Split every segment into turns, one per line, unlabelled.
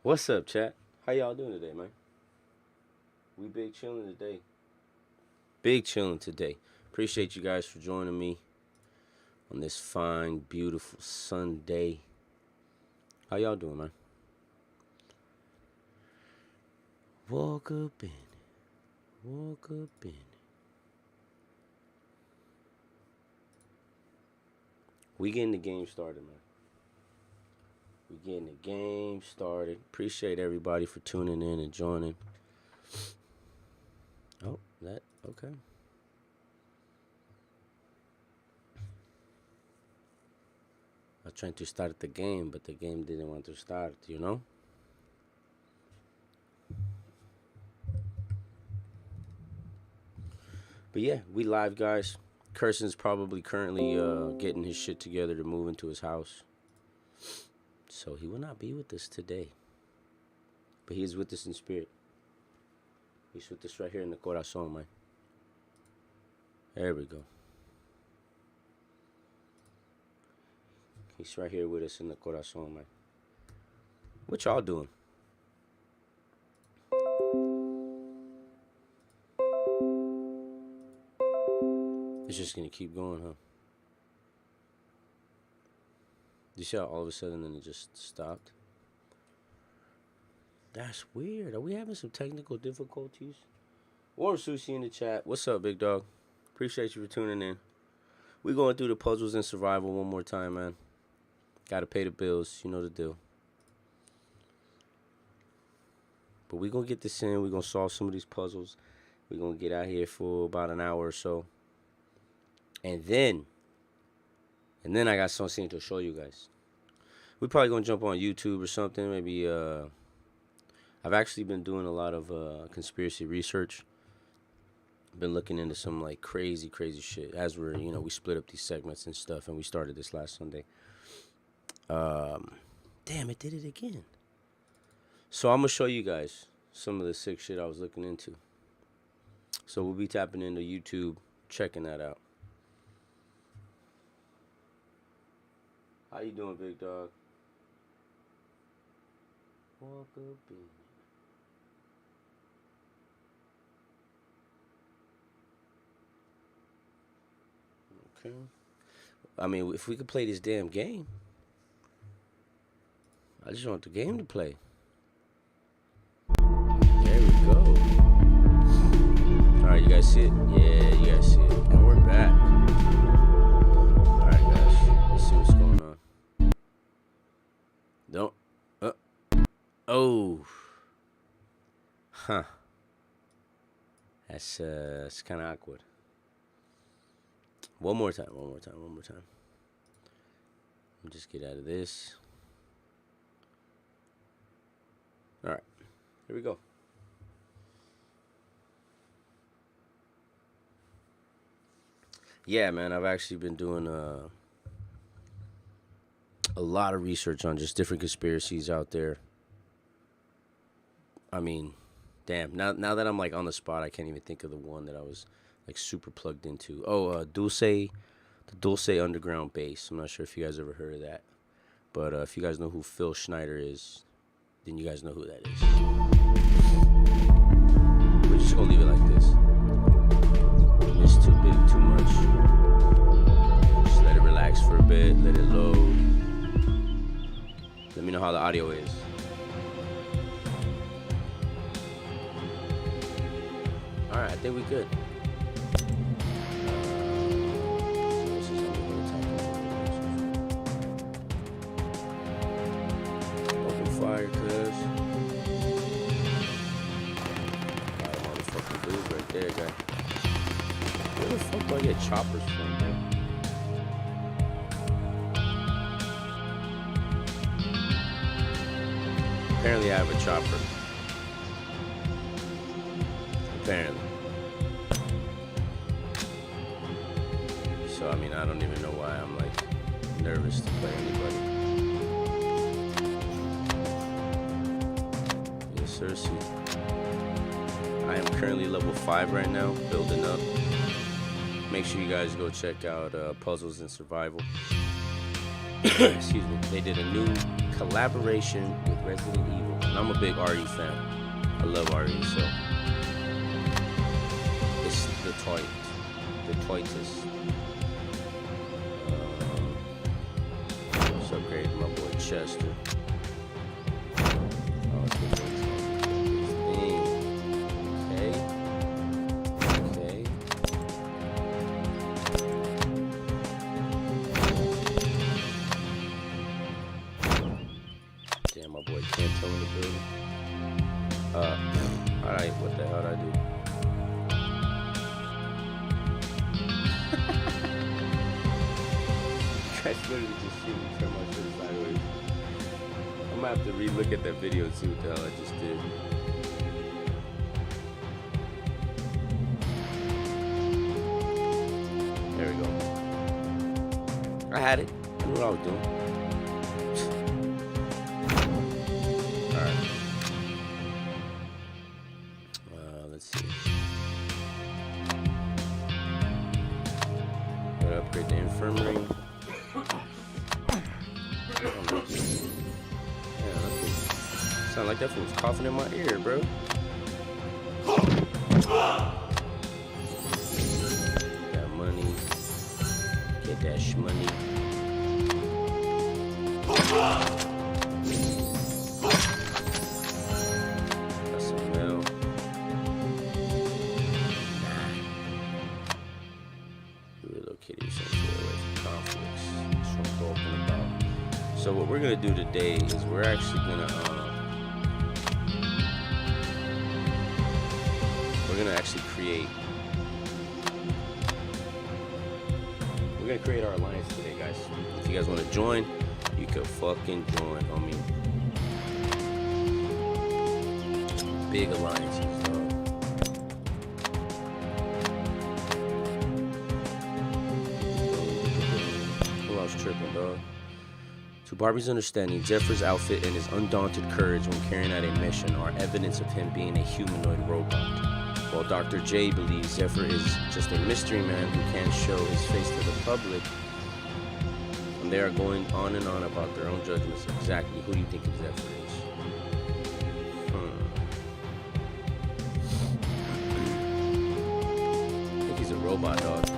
What's up, chat? How y'all doing today, man? We big chilling today. Big chilling today. Appreciate you guys for joining me on this fine, beautiful Sunday. How y'all doing, man? Woke up in it. Woke up in it. We getting the game started, man. We getting the game started. Appreciate everybody for tuning in and joining. Oh, that, okay. I was trying to start the game, but the game didn't want to start, you know? But yeah, we live, guys. Carson's probably currently getting his shit together to move into his house. So he will not be with us today. But he is with us in spirit. He's with us right here in the corazón, man. There we go. He's right here with us in the corazón, man. What y'all doing? It's just gonna keep going, huh? You see how all of a sudden then it just stopped? That's weird. Are we having some technical difficulties? Warm Sushi in the chat. What's up, big dog? Appreciate you for tuning in. We going through the puzzles and survival one more time, man. Gotta pay the bills. You know the deal. But we gonna get this in. We gonna solve some of these puzzles. We gonna get out here for about an hour or so. And then I got something to show you guys. We're probably going to jump on YouTube or something. Maybe, I've actually been doing a lot of conspiracy research. Been looking into some, like, crazy shit. As we're, we split up these segments and stuff. And we started this last Sunday. Damn, it did it again. So I'm going to show you guys some of the sick shit I was looking into. So we'll be tapping into YouTube, checking that out. How you doing, big dog? Walk up in it. Okay. I mean, if we could play this damn game. I just want the game to play. There we go. Alright, you guys see it? Yeah, you guys see it. And we're back. Alright, guys. Let's see what's going on. Don't. Oh. Huh. That's kind of awkward. One more time. Let me just get out of this. All right. Here we go. Yeah, man, I've actually been doing a lot of research on just different conspiracies out there. I mean, damn, now that I'm like on the spot, I can't even think of the one that I was like super plugged into. Oh, the Dulce Underground Base. I'm not sure if you guys ever heard of that. But if you guys know who Phil Schneider is, then you guys know who that is. We're just gonna leave it like this. It's too big, too much. Just let it relax for a bit, let it load. Let me know how the audio is. Alright, I think we're good. Open fire, cuz. Got a motherfucking dude right there, guy. Where the fuck do I get choppers from, man? Apparently I have a chopper. Apparently. So, I mean, I don't even know why I'm, like, nervous to play anybody. Yes, sir, see. I am currently level 5 right now, building up. Make sure you guys go check out Puzzles and Survival. Excuse me. They did a new collaboration with Resident Evil. And I'm a big RE fan. I love RE, so it's the Toitus. Let's upgrade my boy Chester. Alright, what the hell did I do? You guys literally just see me turn my shit sideways. I'm gonna have to re-look at that video and see what the hell I just did. There we go. I had it. I knew what I was doing. Let's see. Gotta upgrade the infirmary. Sound like that fool was coughing in my ear, bro. Got money. Get that shmoney. Got some mail. Relocate yourself away from conflicts. That's what I'm talking about. So what we're gonna do today is we're actually gonna create. We're gonna create our alliance today, guys. If you guys want to join, you can fucking join, homie. Big alliances, dog. Who else tripping, dog? To Barbie's understanding, Zephyr's outfit and his undaunted courage when carrying out a mission are evidence of him being a humanoid robot. While Dr. J believes Zephyr is just a mystery man who can't show his face to the public, and they are going on and on about their own judgments. Exactly, who do you think Zephyr is? I think he's a robot, dog.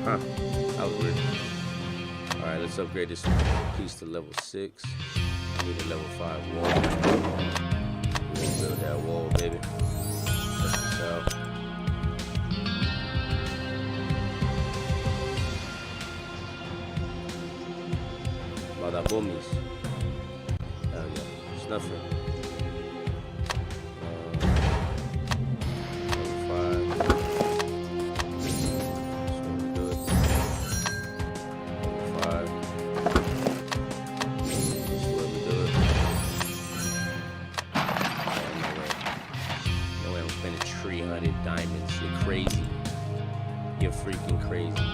Huh, that was weird. Alright, let's upgrade this piece to level 6. I need a level 5 wall. We're gonna build that wall, baby. Check this out. Bada boomies. Hell yeah. There's nothing. Diamonds, you're crazy. You're freaking crazy.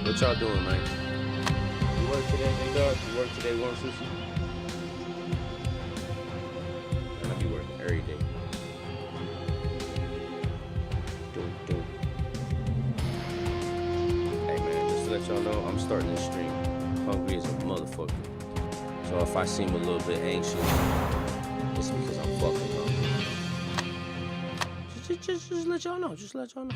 What y'all doing, man? You work today, big dog? You work today, want sushi? I'm gonna be working every day. Hey man, just to let y'all know, I'm starting this stream hungry as a motherfucker. So if I seem a little bit anxious, it's because I'm fucking hungry. Just let y'all know. Just let y'all know.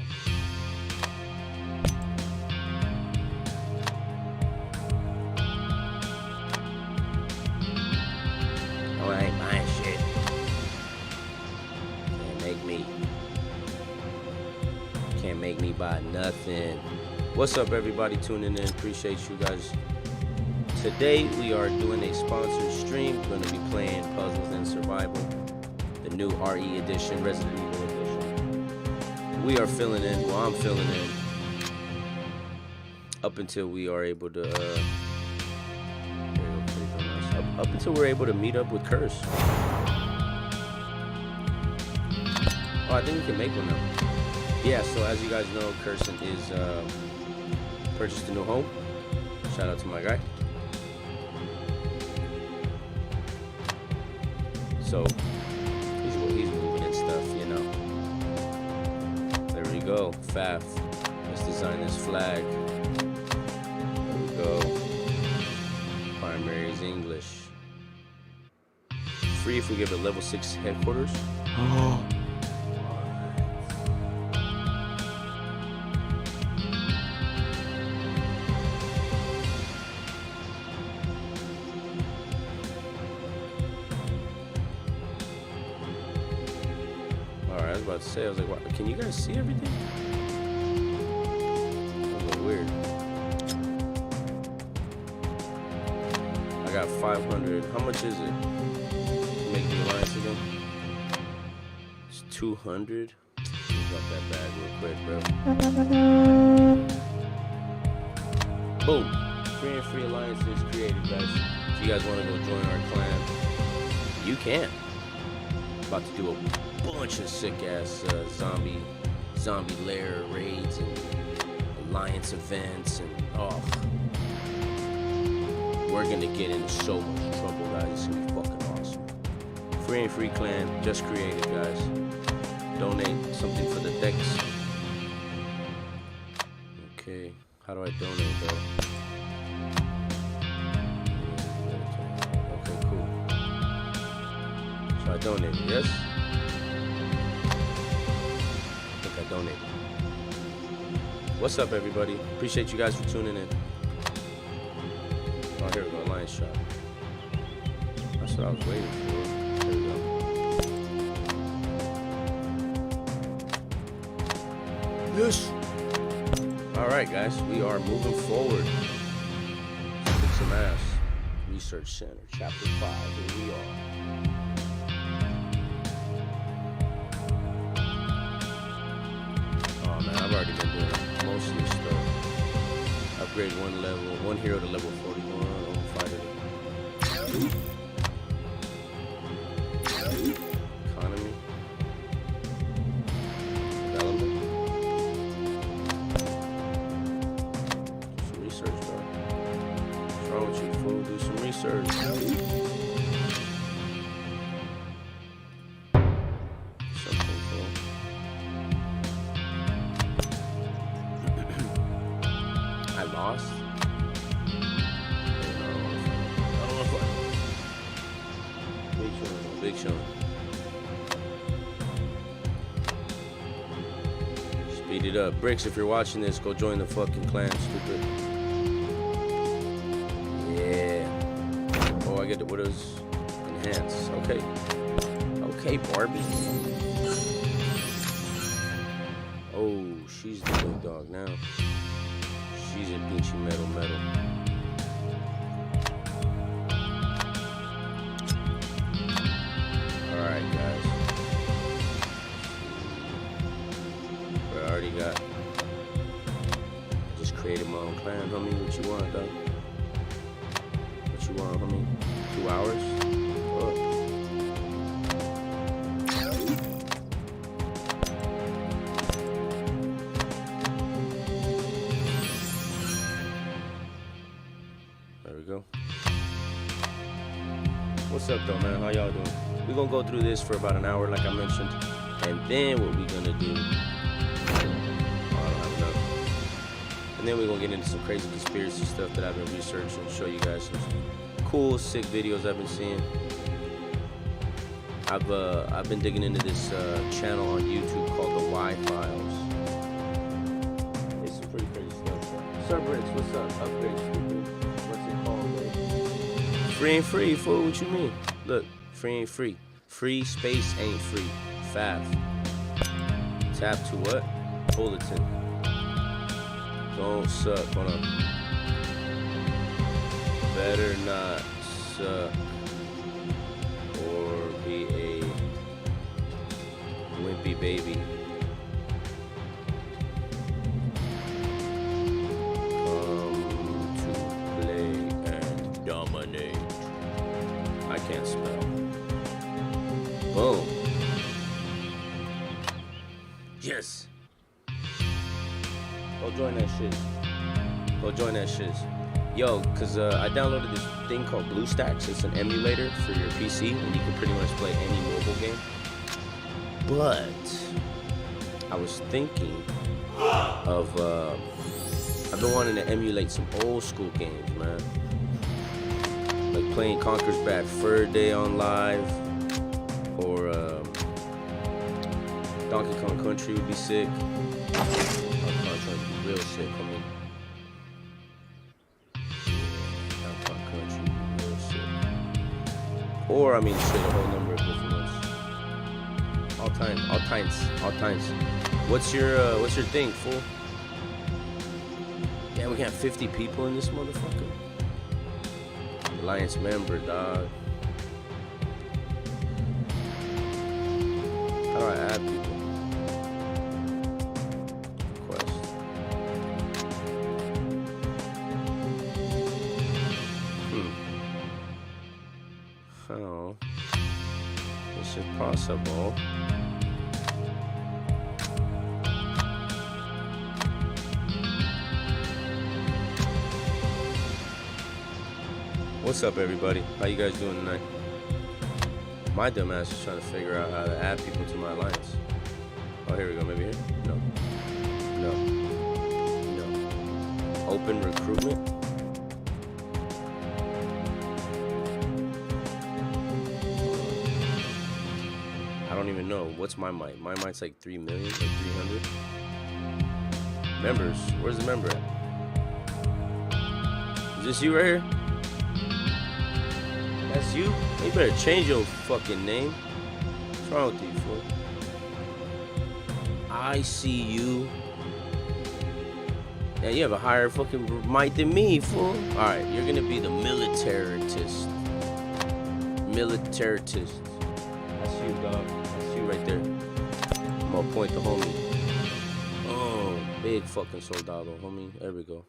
Oh, I ain't buying shit. Can't make me buy nothing. What's up, everybody tuning in? Appreciate you guys. Today we are doing a sponsored stream. We're going to be playing Puzzles and Survival, the new RE edition, Resident Evil edition. We are filling in, well, I'm filling in up until we are able to up until we're able to meet up with Curse. Oh, I think we can make one now. Yeah, so as you guys know, Curson is purchased a new home. Shout out to my guy. So he's moving and stuff, you know. There we go, Faf. Mr. design this flag. There we go. Primary is English. Free if we give it level 6 headquarters. Oh. Alright, I was about to say, I was like, wow, can you guys see everything? That was weird. I got 500. How much is it? Make the alliance again. It's 200. Drop that bag real quick, bro. Boom. Free and free alliance is created, guys. If you guys want to go join our clan, you can. About to do a bunch of sick ass zombie lair raids and alliance events, and oh, we're gonna get into so much trouble, guys. It's gonna be fucking awesome. Free and free clan just created, guys. Donate something for the decks. Okay, how do I donate though? Okay, cool. So I donated, yes? I think I donated. What's up, everybody? Appreciate you guys for tuning in. Oh, here we go, Lion Shot. That's what I was waiting for. There we go. Yes! Alright, guys, we are moving forward. Kick some ass. Research Center, Chapter 5, here we are. Oh man, I've already been doing most of this stuff. Upgrade one hero to level 41. I'm fighter. Economy. Development. Do some research, bro. What's wrong with you, fool? Do some research. Something cool. I lost? Big Sean. Speed it up. Bricks, if you're watching this, go join the fucking clan, stupid. Yeah. Oh, I get it. What is enhance? Okay. Okay, Barbie. Oh, she's the big dog now. She's a Gucci metal. Alright, guys. I already got. I just created my own clan, homie. What you want, though? What you want, homie? 2 hours? Oh. There we go. What's up, though, man? How y'all doing? We're gonna go through this for about an hour, like I mentioned, and then what we're gonna do, oh, I don't have enough. And then we're gonna get into some crazy conspiracy stuff that I've been researching, show you guys some cool, sick videos I've been seeing. I've been digging into this channel on YouTube called the Y Files. It's some pretty crazy stuff. Sir Bricks, what's up? Upgrade, stupid. What's it called, man? Free and free, fool. What you mean? Look. Free ain't free. Free space ain't free. Fav. Tap to what? Bulletin. Don't suck. Hold on. Better not suck or be a wimpy baby. Come to play and dominate. I can't spell. Boom. Yes. Go join that shit. Go join that shit. Yo, cause I downloaded this thing called BlueStacks. It's an emulator for your PC, and you can pretty much play any mobile game. But I was thinking of I've been wanting to emulate some old school games, man. Like playing Conker's Bad Fur Day on live, or Donkey Kong Country would be sick. Donkey Kong Country would be real sick. I mean, Donkey Kong Country would be real sick. Or I mean, shit, a whole number of different ones. All times. What's your thing, fool? Yeah, we got 50 people in this motherfucker. Alliance member, dog. How do I add people? Request. How is it possible? What's up, everybody? How you guys doing tonight? My dumb ass is trying to figure out how to add people to my alliance. Oh, here we go. Maybe here? No. Open recruitment? I don't even know. What's my mic? My mic's like 3 million, like 300. Members. Where's the member at? Is this you right here? That's you? You better change your fucking name. What's wrong with you, fool? I see you. Yeah, you have a higher fucking mic than me, fool. Alright, you're gonna be the militaritist. Militaritist. That's you, dog. That's you right there. I'm gonna point the homie. Oh, big fucking soldado, homie. There we go.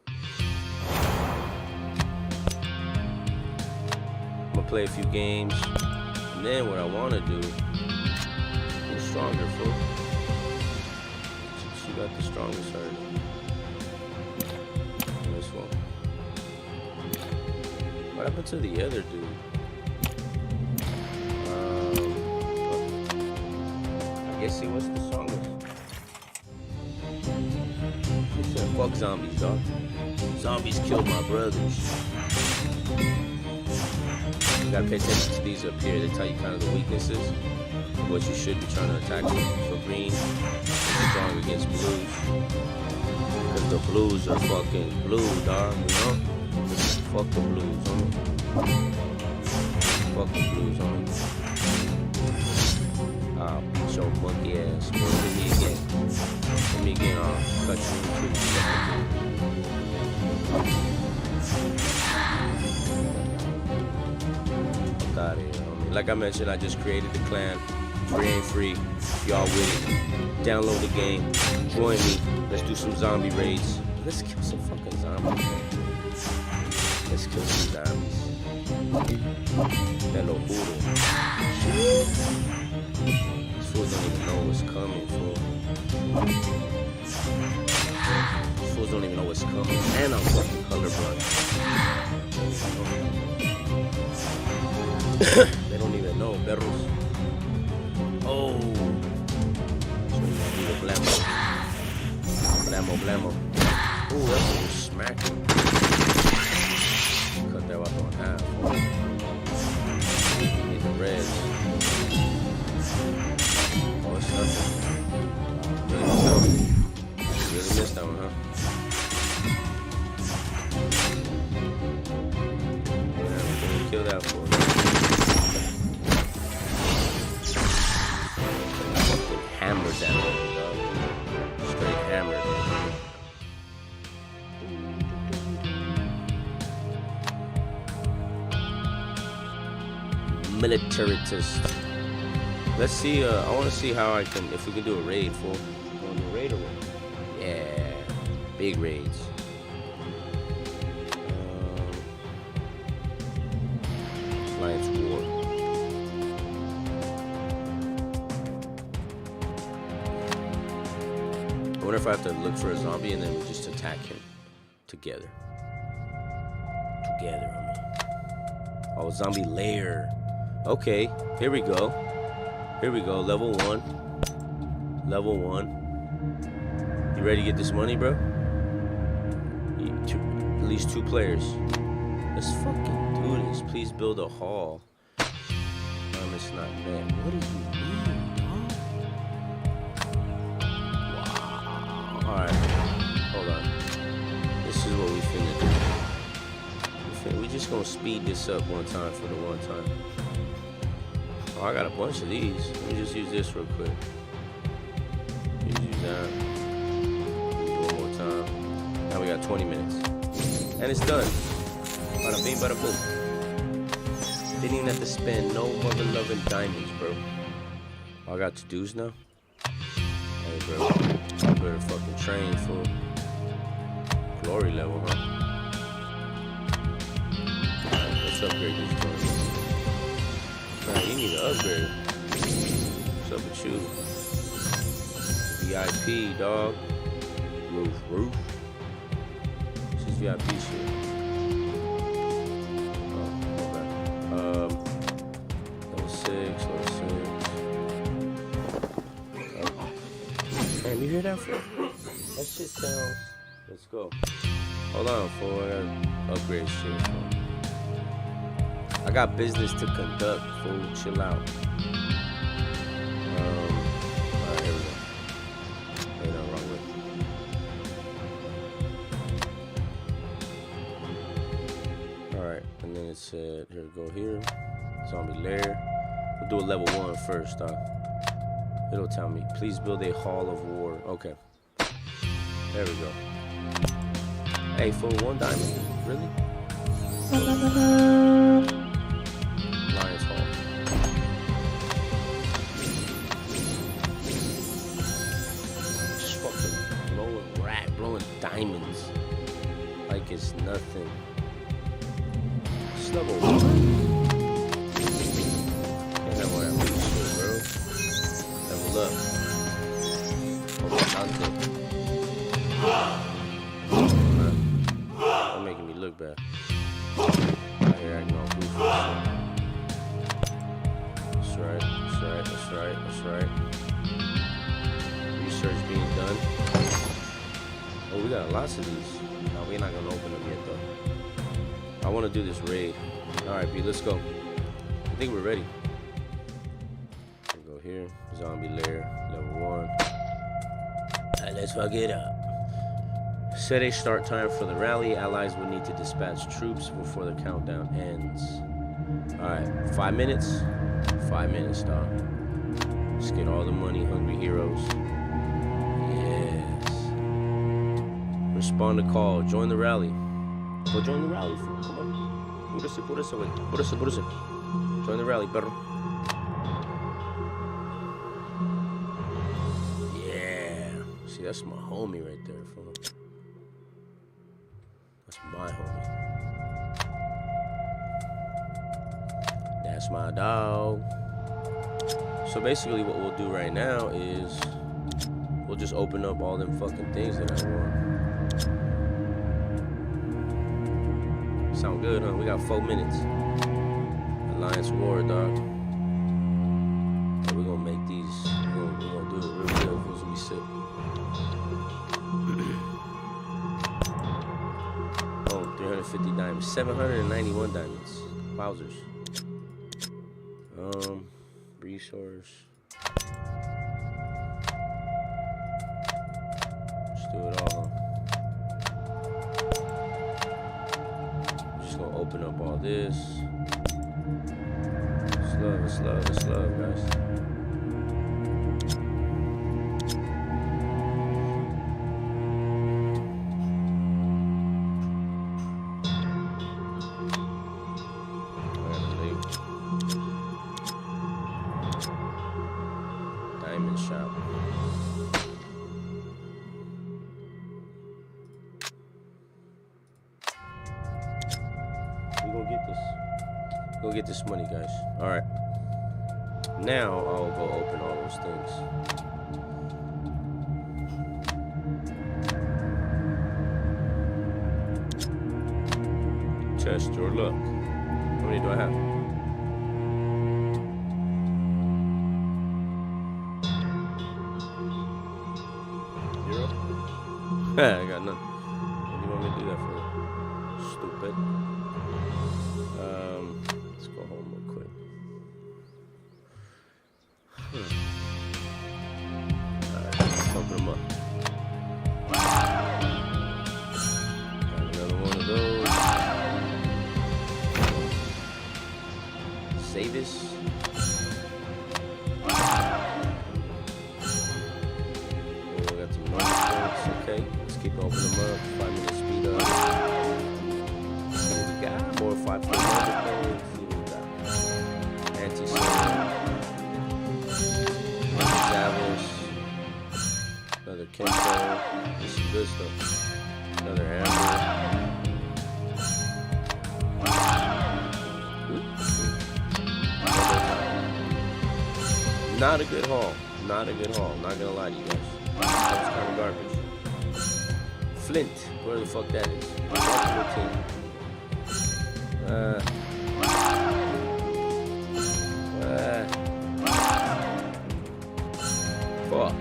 I'm gonna play a few games, and then what I want to do is stronger, fool. She got the strongest heart. This one. What happened to the other dude? I guess he was the strongest. She said, "Fuck zombies, dog. Zombies killed my brothers." You gotta pay attention to these up here. They tell you kind of the weaknesses of what you should be trying to attack with. So green is strong against blues. Because the blues are fucking blue, dog, you know? Fuck the blues, homie. Fuck the blues, homie. Show monkey ass. Hit me again, I'll cut you in two. Out of here, homie. Like I mentioned, I just created the clan. Free ain't free. Y'all with it. Download the game. Join me. Let's do some zombie raids. Let's kill some fucking zombies. Let's kill some zombies. That little poodle. These fools don't even know what's coming, fool. These fools don't even know what's coming. And I'm fucking colorblind. They don't even know, perros. Oh. So you gotta do the blammo. Blammo. Ooh, that's a smacking. Cut that off on half. Need the reds. Oh, it's nothing. Really missed that one, huh? Yeah, we're gonna kill that for it. Hammered that one, dog. Straight hammered. Militaritist. Let's see, I want to see how I can, if we can do a raid, fool. You want to do a raid or what? Yeah, big raids. Alliance War. I wonder if I have to look for a zombie and then we just attack him together. Together, I mean. Oh, zombie lair. Okay, here we go. Here we go, level 1. Level 1. You ready to get this money, bro? At least 2 players. Let's fucking do this. Please build a hall. It's not man. What do you mean, dog? Wow. Alright. Hold on. This is what we finna do. We just gonna speed this up one time for the one time. Oh, I got a bunch of these. Let me just use this real quick. Use that. One more time. Now we got 20 minutes. And it's done. Bada bing, bada boom. Didn't even have to spend no mother loving diamonds, bro. All I got to do's now. Hey, bro. I better fucking train for glory level, huh? Alright, let's upgrade this joint. Man, you need to upgrade. What's up with you? VIP, dog. Roof. This is VIP shit. Level 6. Damn, you hear that, fool? That shit sounds. Let's go. Hold on, fool. I gotta upgrade shit, fool. I got business to conduct, fool. Chill out. Alright, here we go. Ain't nothing wrong with it. Alright, and then it said, here we go here. Zombie lair. We'll do a level 1 first, dog. It'll tell me, please build a hall of war. Okay. There we go. Hey, for 1 diamond? Really? Lion's Hall. Just fucking blowing diamonds like it's nothing. It's level 1. Ain't that what I mean, shit, bro? Level up. They're making me look bad. Out here acting all goofy. That's right. Research being done. Oh, we got lots of these. No, we're not gonna open them yet, though. I want to do this raid. Alright, B, let's go. I think we're ready. We'll go here. Zombie lair, level 1. Alright, let's fuck it up. Set a start time for the rally. Allies will need to dispatch troops before the countdown ends. Alright, 5 minutes. 5 minutes, dog. Let's get all the money, hungry heroes. Yes. Respond to call. Join the rally. Go join the rally, fool. Come on. Púrese, güey. Púrese. Join the rally, perro. Yeah. See, that's my homie right there, fool. That's my homie. That's my dog. So basically what we'll do right now is we'll just open up all them fucking things that I want. Sound good, huh? We got 4 minutes. Alliance War, dog. And we're gonna make these. We're gonna do it real good as we sit. Oh, 350 diamonds. 791 diamonds. Wowzers. Resource. Let's do it all, huh? Just gonna open up all this. It's love, guys. Diamond shop. We gonna get this. Go get this money, guys. All right. Now I'll go open all those things. Test your luck. How many do I have? I got nothing. What do you want me to do that for? Stupid. Let's go home real quick. Alright, let's open them up. Got another one of those. Save this. Okay, let's keep opening them up. 5 minutes speed up. See what we got. More 5 foot codes. See what we got. Anti-soul. Anti-Savage. Another Kempo. This is good stuff. Another Amber. Not a good haul. Not a good haul. Not gonna lie to you guys. That was kind of garbage. Flint, where the fuck that is? Fuck.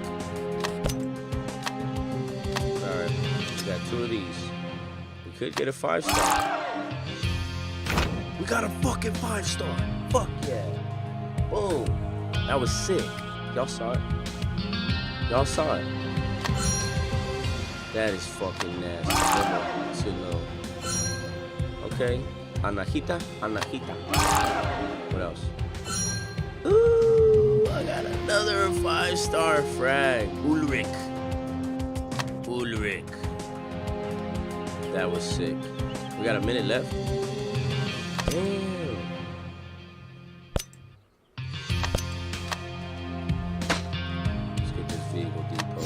Alright, we got 2 of these. We could get a 5-star. We got a fucking 5-star. Fuck yeah. Boom. That was sick. Y'all saw it? Y'all saw it. That is fucking nasty. Let's get low. Okay. Anahita. What else? Ooh, I got another 5-star frag. Ulrich. That was sick. We got a minute left. Damn. Let's get this vehicle depot.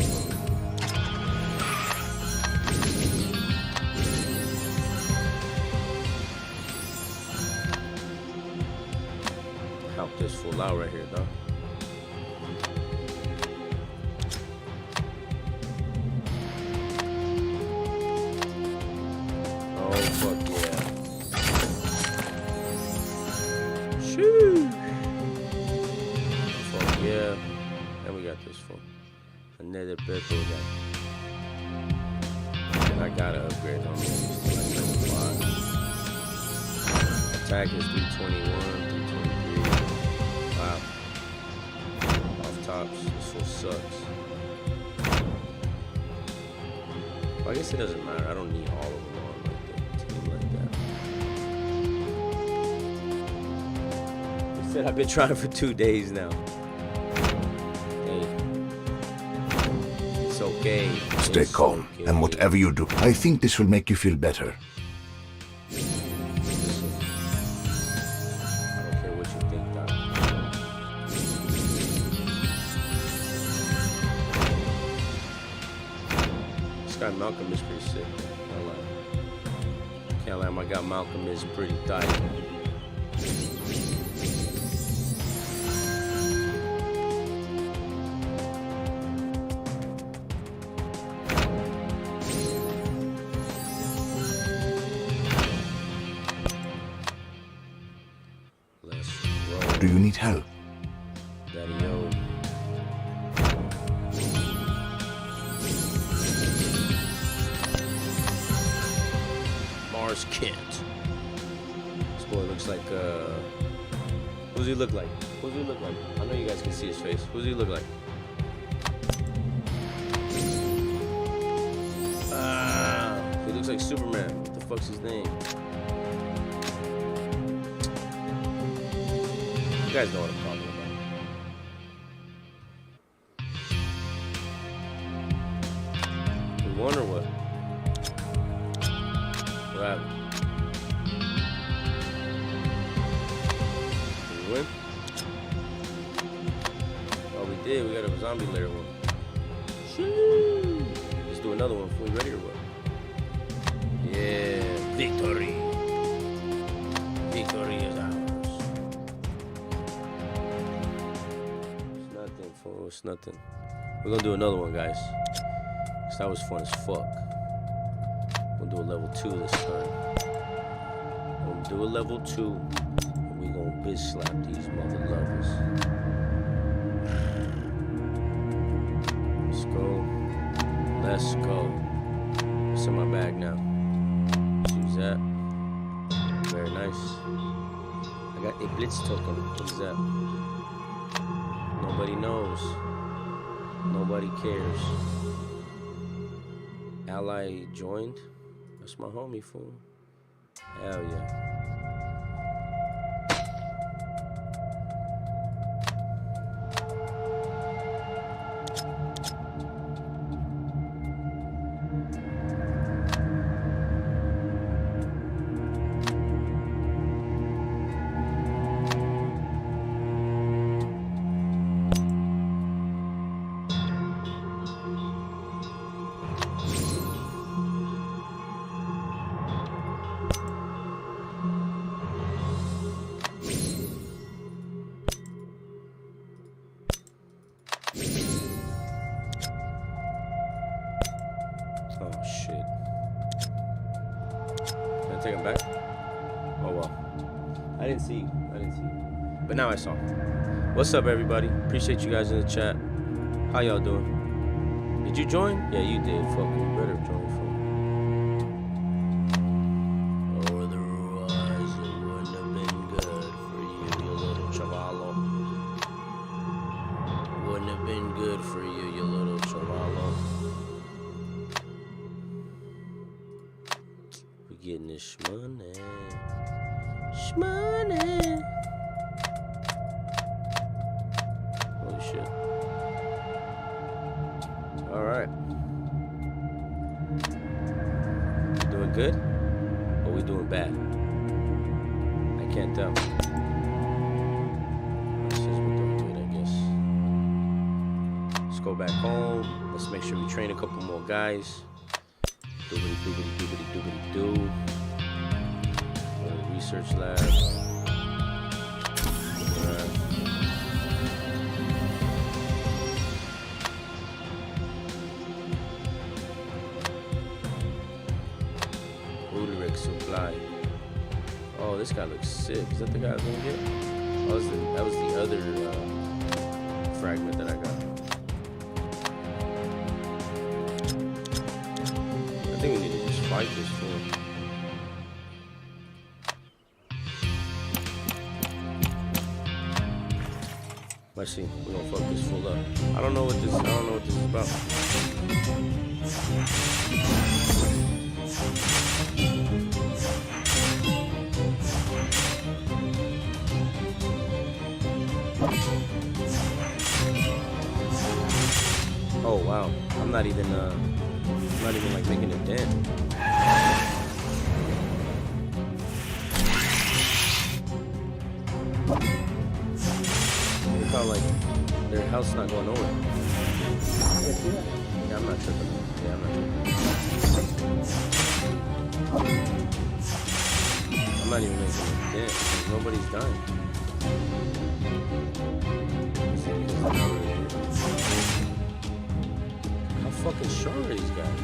Help this fool out right here, though. Oh, fuck yeah. Shoo! Fuck yeah. And we got this fool. Another purple guy. And I gotta upgrade on this. Attack is 321. Wow. Off tops. This one sucks. Well, I guess it doesn't matter. I don't need all of them on like the team like that. He said I've been trying for 2 days now. Hey. It's okay.
Stay calm, and whatever you do, I think this will make you feel better.
Malcolm is pretty sick. Can't lie, my guy Malcolm is pretty tight. Let's roll.
Do you need help?
Daddy-o. Kent. This boy looks like, who's he look like? I know you guys can see his face. Who's he look like? He looks like Superman. What the fuck's his name? You guys know what I'm talking about. We won or what? What happened? Did we win? Oh, we did. We got a zombie lair one. Shoo! Let's do another one. Are we ready or what? Yeah. Victory. Victory is ours. It's nothing, fool. It's nothing. We're gonna do another one, guys. Cause that was fun as fuck. We'll do a level 2 this time. We'll do a level 2, and we gonna bitch slap these mother lovers. Let's go. Let's go. what's in my bag now. Choose that. Very nice. I got a Blitz token. What is that? Nobody knows. Nobody cares. Ally joined. That's my homie, fool. Hell yeah. Oh shit. Can I take him back? Oh well. I didn't see you. But now I saw. What's up, everybody? Appreciate you guys in the chat. How y'all doing? Did you join? Yeah, you did. Fuck, you better join, fool. Otherwise, it wouldn't have been good for you, you little chavalo. Wouldn't have been good for you, you little chavalo. We getting this shmoney. Shmoney. Holy shit. Alright. We doing good? Or we doing bad? I can't tell. It says we're doing good, I guess. Let's go back home. Let's make sure we train a couple more guys. Doobity doobity doobity doobity doo. Go to the research lab. Alright. Supply. Oh, this guy looks sick. Is that the guy I was gonna get? Oh, that was the other fragment that I got. I think we need to just fight this fool. Let's see. We're gonna fuck this fool up. I don't know what this is about. Oh wow, I'm not even like making a dent. Look how like their health's not going nowhere. Yeah, I'm not tripping. Yeah, I'm not tripping. I'm not even making a dent because nobody's dying. How fucking strong are these guys?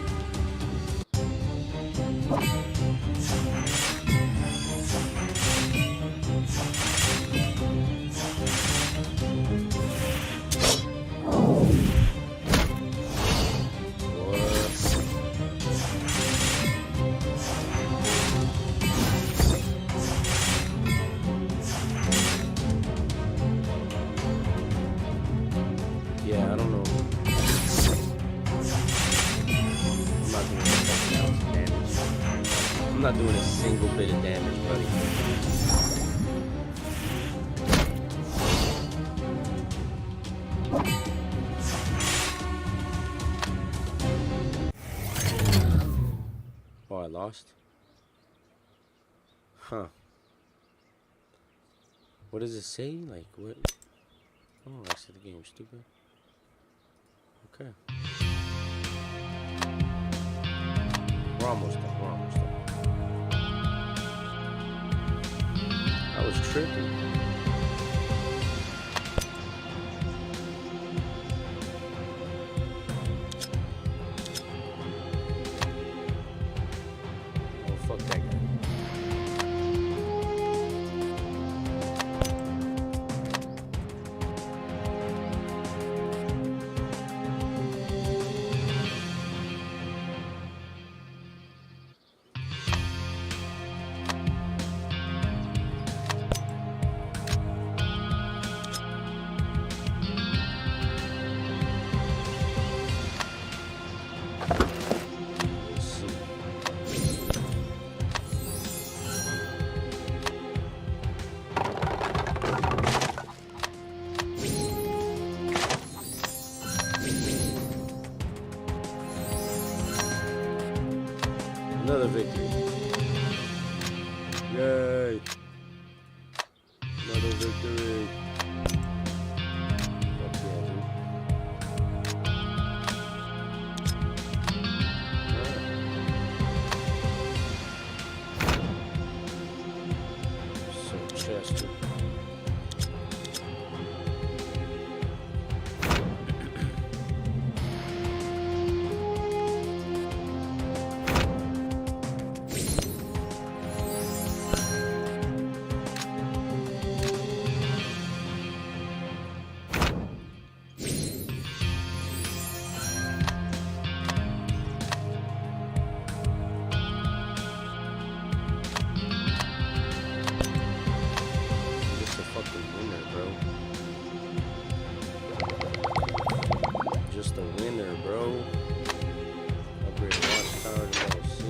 Yeah, I don't know. I'm not doing a single bit of damage, buddy. Oh, I lost? Huh. What does it say? Like, what? Oh, I said the game's stupid. Okay. We're almost done. I was tripping. Oh, fuck that guy. Yay! Another victory. Fuck yeah, dude. Alright. So Chester. Just a winner, bro. Upgrade watchtower to level 6.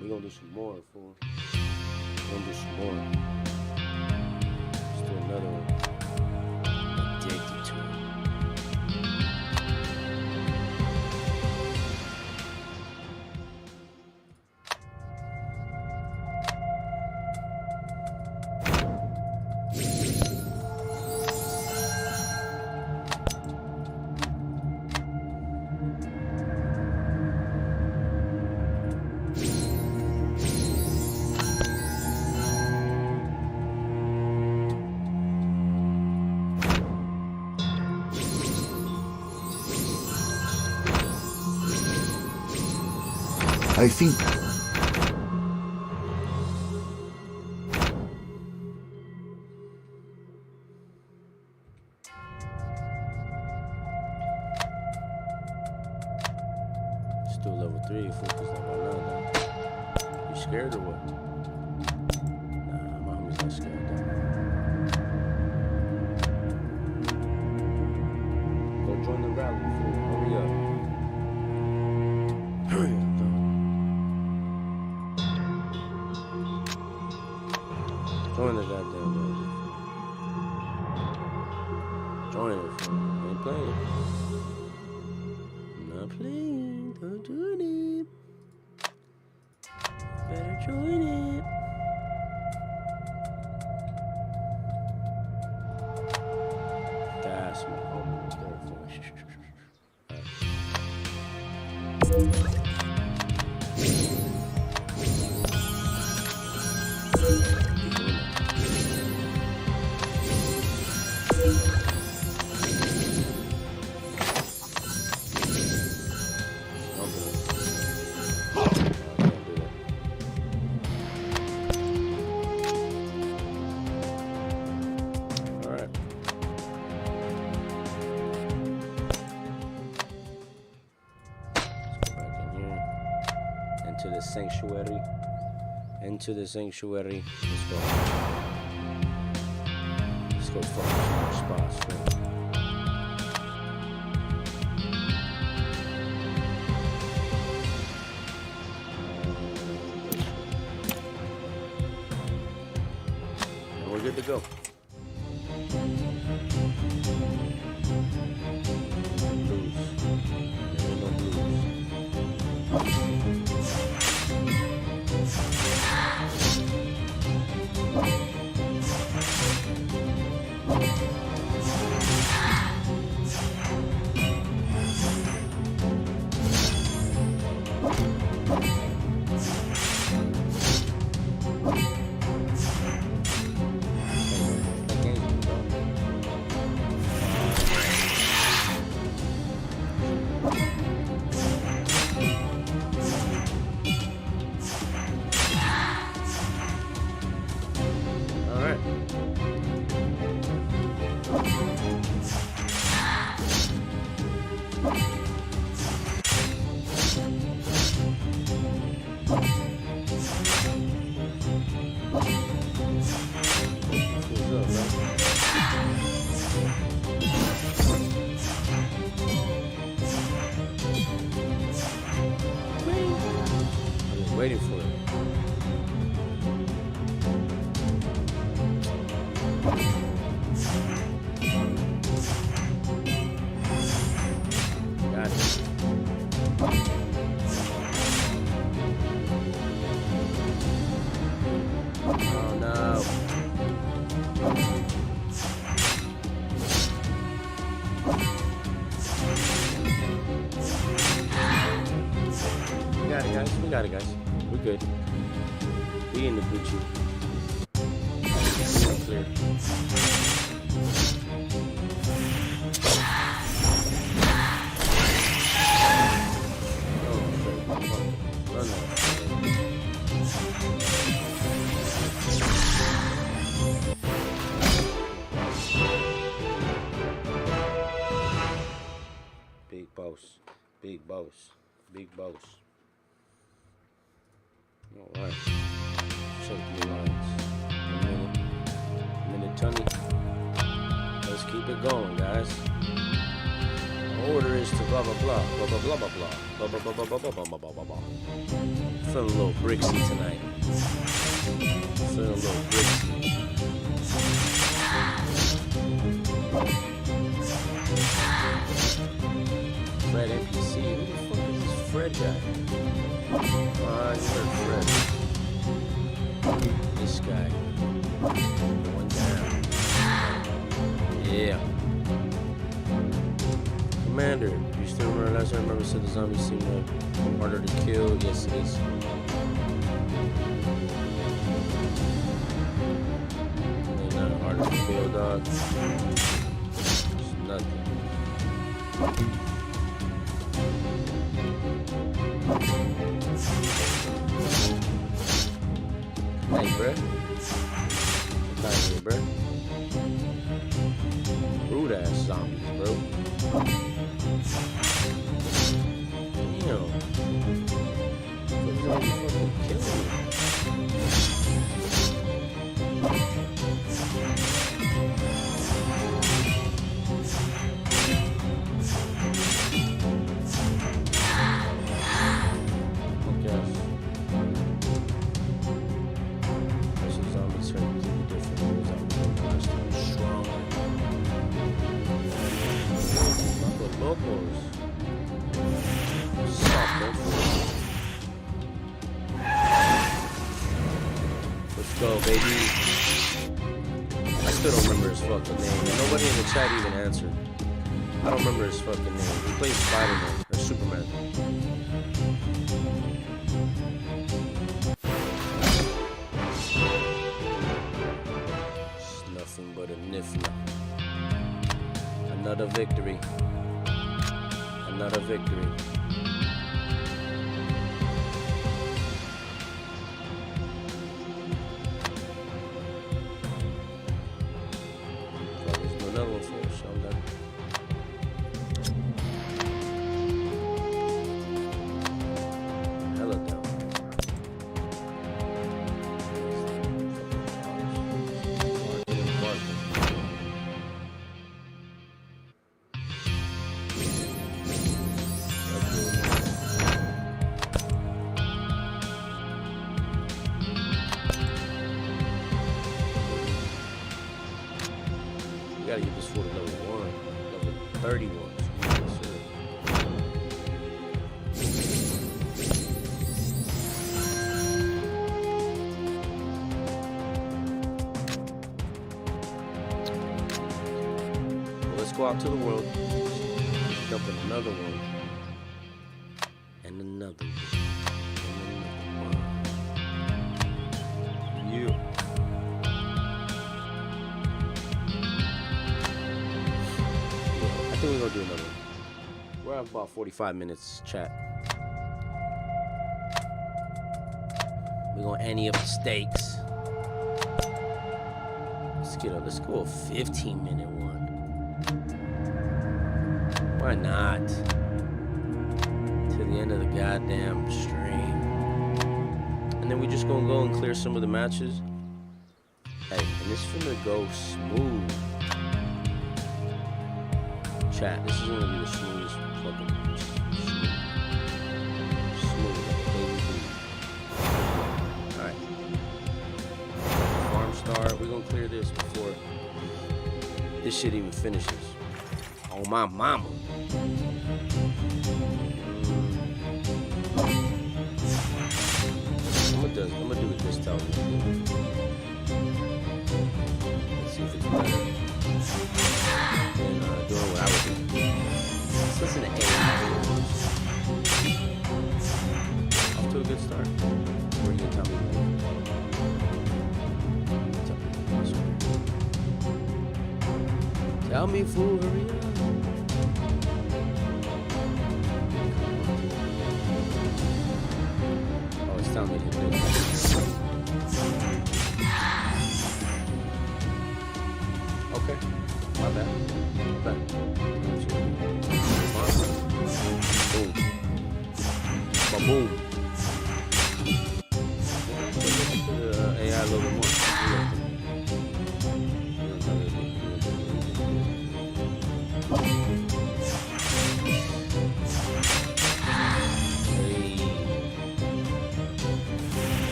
We're gonna do some more, fool. We're gonna do some more. Let's do another one. Addicted to it.
I think
Let's do level 3, focus level 9. You scared or what? Nah, my homie's not scared though. Go join the rally, fool. Hurry up. Hurry up, though. Join the goddamn rally. Join it, fool. Ain't playing. I'm not playing. Don't join it. Better join it. That's my homie right there, fool. Sanctuary. Into the sanctuary. Let's go. Let's go fuck some more spots. Man. And we're good to go. Blues. There ain't no blues. Waiting for it. good. We in the Gucci. Clear. Big boss. Big boss. Big boss. Alright. Check the lines. Minute 20. Let's keep it going, guys. The order is to blah blah blah. Blah blah blah blah blah. Blah blah blah blah blah blah blah blah blah blah. Feeling a little bricksy tonight. Feeling a little bricksy. Fred NPC. Who the fuck is this Fred guy? Ah, you heard Fred. This guy. One down. Yeah. Commander, do you still remember last time I remember said the zombies seem harder to kill? Yes, it is. They're not harder to kill, dog. It's nothing. Hey, bruh. Get out of here, bruh. Rude ass zombies, bro. Damn. Those zombies fucking killing me. Let's go, baby. I still don't remember his fucking name. And nobody in the chat even answered. I don't remember his fucking name. He plays Spider-Man or Superman. It's nothing but a nifla. Another victory. Another victory. Another one for us, so I'm done. Hella down. We gotta get this for level 1, level 31. Let's go out to the world, jump in another one, and another one, and another one. Yeah. I think we're gonna do another one. We're at about 45 minutes, chat. We're gonna ante up the stakes. Let's go a 15-minute one. Why not? To the end of the goddamn stream. And then we just gonna go and clear some of the matches. Hey, and this finna go smooth. Chat, this is gonna be the smoothest fucking smooth. Alright. Farm start. We're gonna clear this before this shit even finishes. Oh my mama. I'm gonna do it this time. Let's see if it's better. And doing what I would do. Let's listen to AI. Off to a good start. We're Help me, fool, hurry up. Oh, it's telling me to hit this. Okay. My bad. Boom. Ba-boom. AI a little bit more.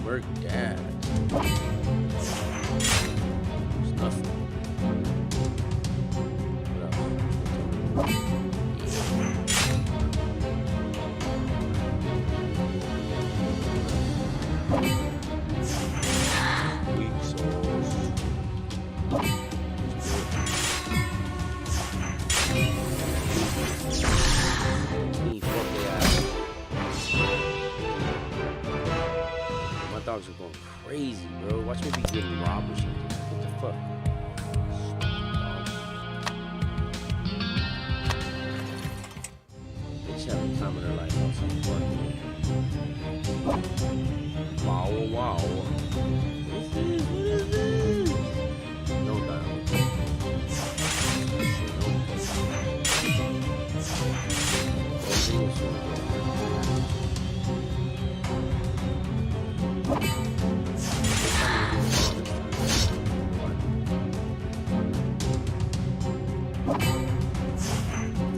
Work that. There's nothing. What else? Weak souls. Fuck their ass. My dogs are going crazy, bro. Watch me be getting robbed or something. What the fuck? They just having the time of their life outside the park. Wow, wow. What is this? What is this? No dialogue.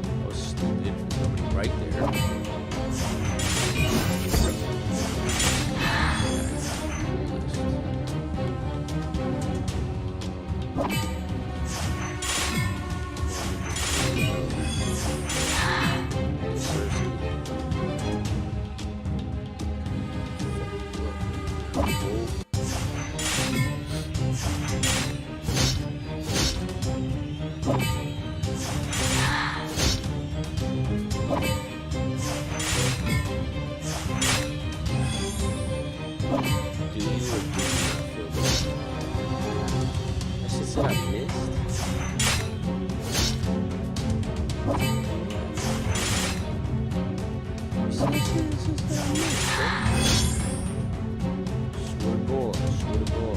That was stupid. There's nobody right there. That I missed? Swear to God, swear to God.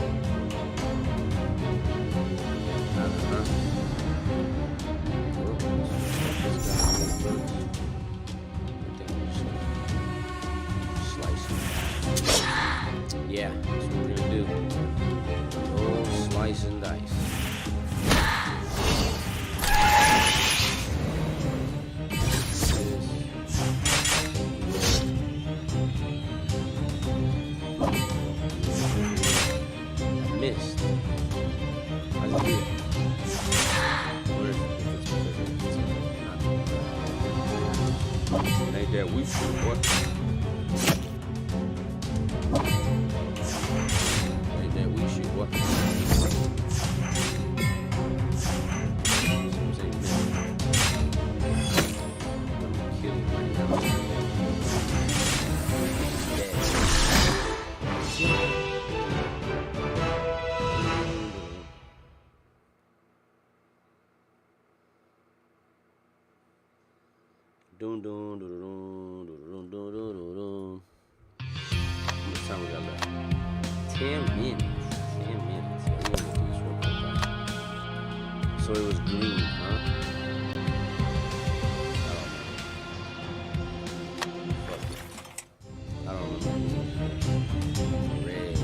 Yeah, that's what we're gonna do. Oh, slice and dice. Missed. How did I do that? Where is it? It ain't that weak shit, what? Ain't that weak shit, what? I'm gonna kill you right now. Doom, doom, doom, doom, doom, doom, doom, doom, doom. How much time we got left? 10 minutes. 10 minutes. Yeah, we're gonna do this real quick, guys. So it was green, huh? I don't remember. Red.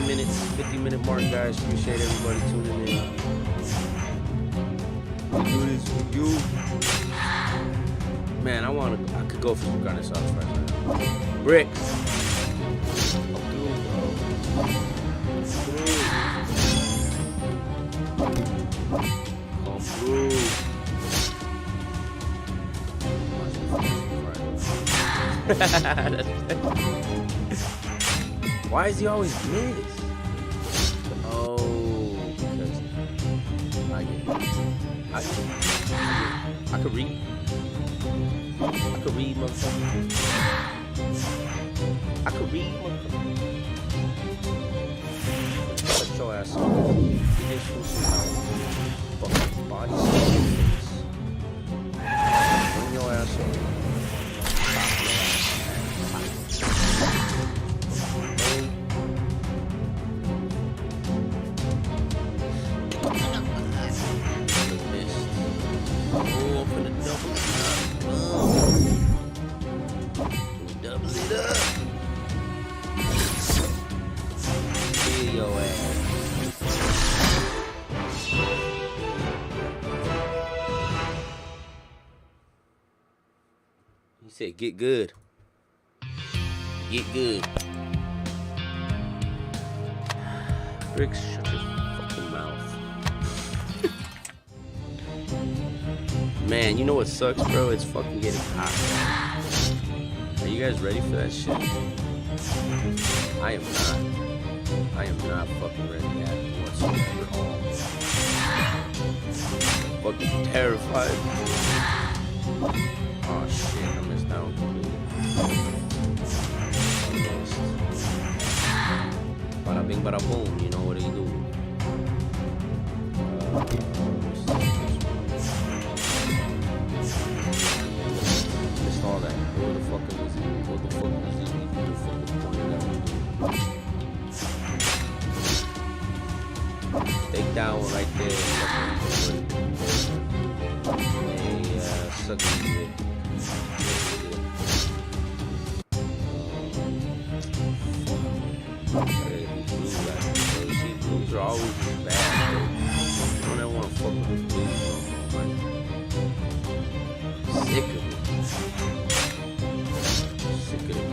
Minutes, 50-minute mark, guys. Appreciate everybody tuning in. We do this for you. Man, I could go for some carne sauce right now. Bricks. Come through, bro. Come through. Why is he always miss? Oh, because I get it. I could read. I could read, motherfucker. I could read, motherfucker. Shut your ass up. You just shoot some fucking body slam. Bring your ass up. He said, get good. Get good. Bricks, shut your fucking mouth. Man, you know what sucks, bro? It's fucking getting hot. Are you guys ready for that shit? I am not. I am not fucking ready at whatsoever at all. Fucking terrified. Oh shit, I missed that one completely. Bada bing, bada boom, you know what he do. Missed all that. What the fuck was it? What the fuck was it? What the fuck was pointing out? Take that one right there. Hey, suck it. Blues are always bad, bro. I don't ever want to fuck with the blues no more, man. Sick of it. Sick of it.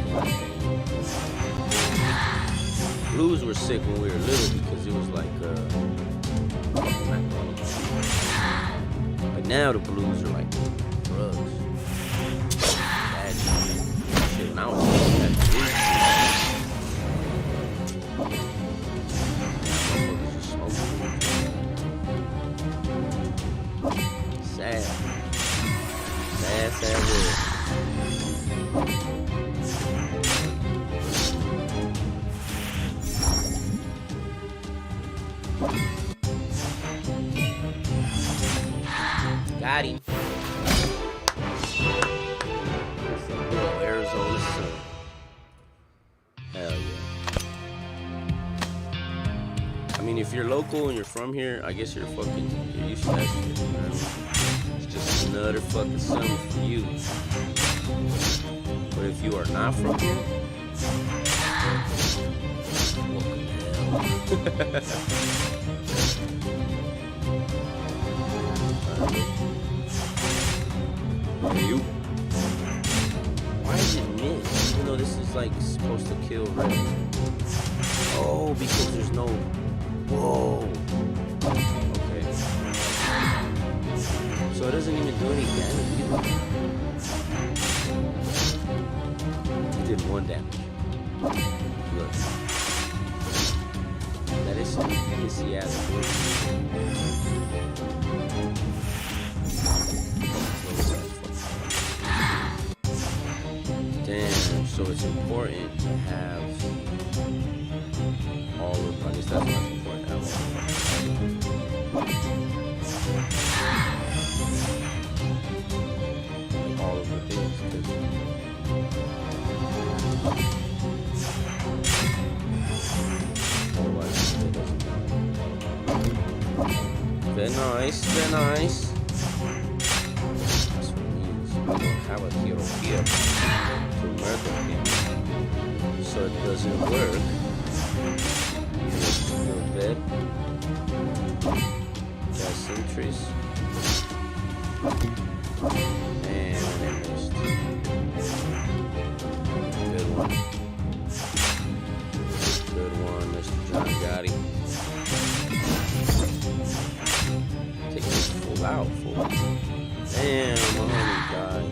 Blues were sick when we were little because it was like, but now the blues are like drugs. Bad shit. Now it's like that blues. Sad. Sad, sad word. Got him. Arizona sun. Hell yeah. I mean, if you're local and you're from here, I guess you're used to that shit, you know what I mean? It's just another fucking summer for you. But if you are not from here, welcome to hell. Hey, you. Why is it miss? Even though this is like supposed to kill red. Oh, because there's no. Whoa. Okay. So it doesn't even do any damage either. It did 1 damage. Look. That is some pissy ass Damn, so it's important to have all of, I guess that's what's important to have all of the things, otherwise it doesn't matter. Very nice, very nice. That's what it means. We don't have a hero here to murder him, so it doesn't work. Your bed. That's entries. And I missed. Good one. Good one, Mr. John Gotti. Take this full out, fool. Damn, my homie died.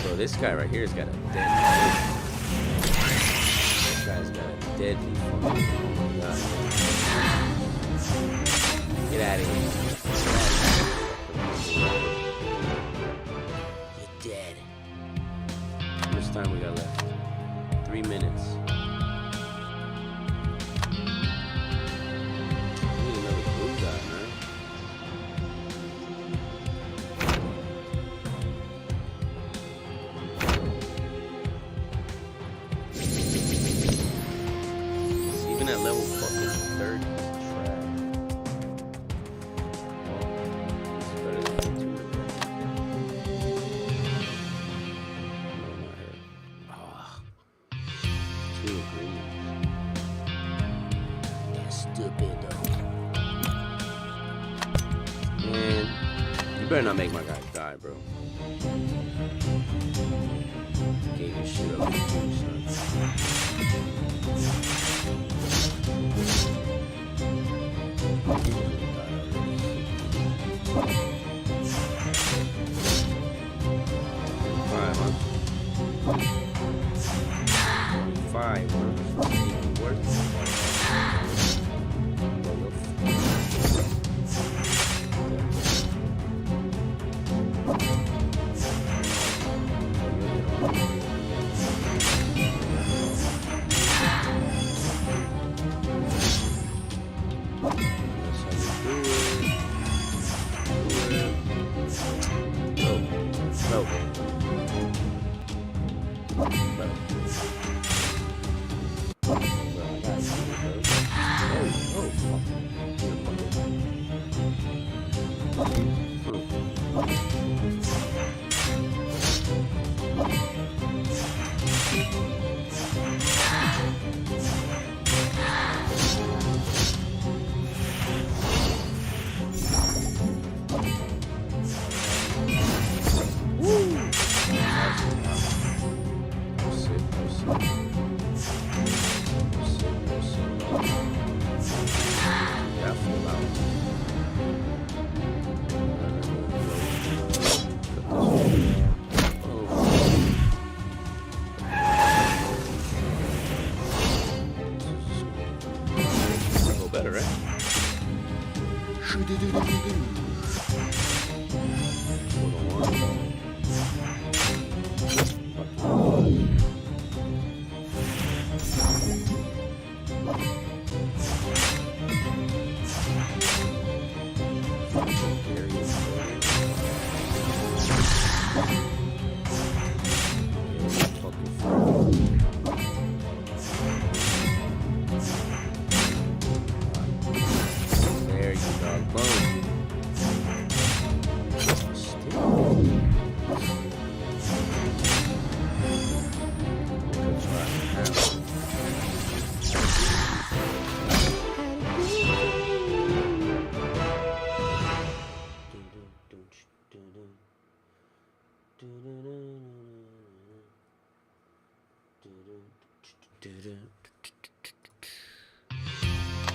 Bro, this guy right here has got a deadly. This guy's got a deadly phone. Oh my god. Get out of here. You're dead. How much time we got left? 3 minutes. We need another blue guy, man. Even at level fucking 30, it's trash. Well, it's better than 2 of them. No, not her. Ah, 2 of green. That's stupid though. Man, you better not make my guy die, bro. Gave your shit up to you, son.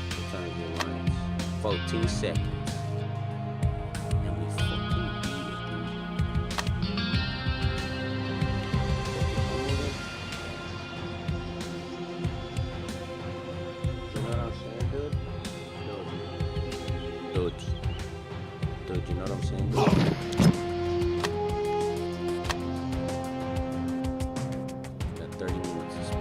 What time is it, Lions? 14 seconds. And we fucking beat it, dude. You know what I'm saying, dude? Dude, you know what I'm saying, dude? Got 30 minutes of speed.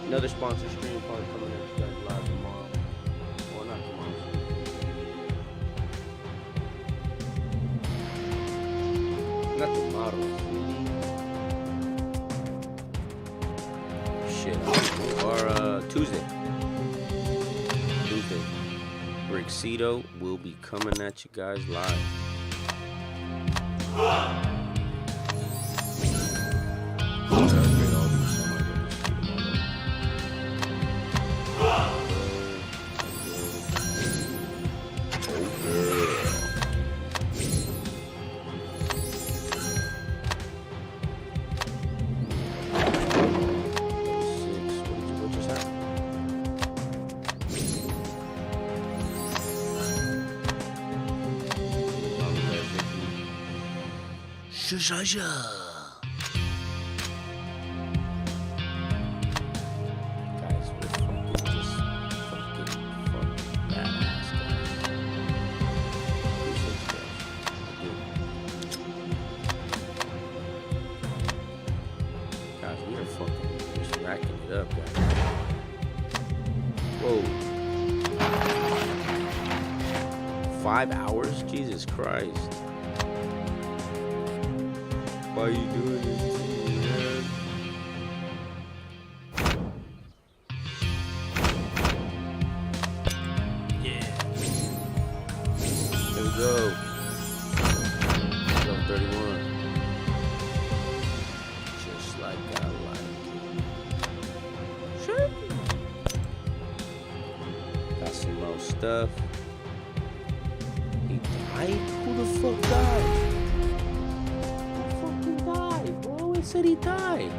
Another sponsor stream probably coming at you guys live tomorrow. Well, not tomorrow. Not tomorrow. Shit. Or Tuesday. We're excited. tuxedo will be coming at you guys live.
Shasha.
Guys, we're fucking just fucking badass, guys. Appreciate you guys. Guys, we are fucking just racking it up, guys. Whoa. 5 hours? Jesus Christ. Why are you doing this to me, man? Yeah. There we go. Level 31. Just like I like it. Sure. Got some more stuff. He died? Who the fuck died? Bro, it said he died.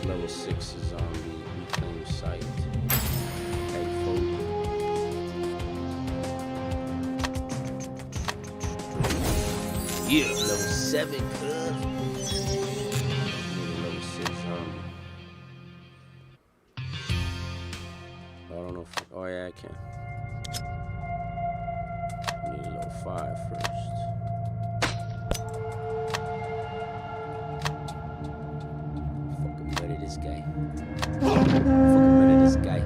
Level 6 is on the reclaim site. Yeah, level 7, cuz. Level 6 zombie. I don't know if. Oh, yeah, I can. I need a level 5 first. Fucking ready this guy. Fucking ready this guy.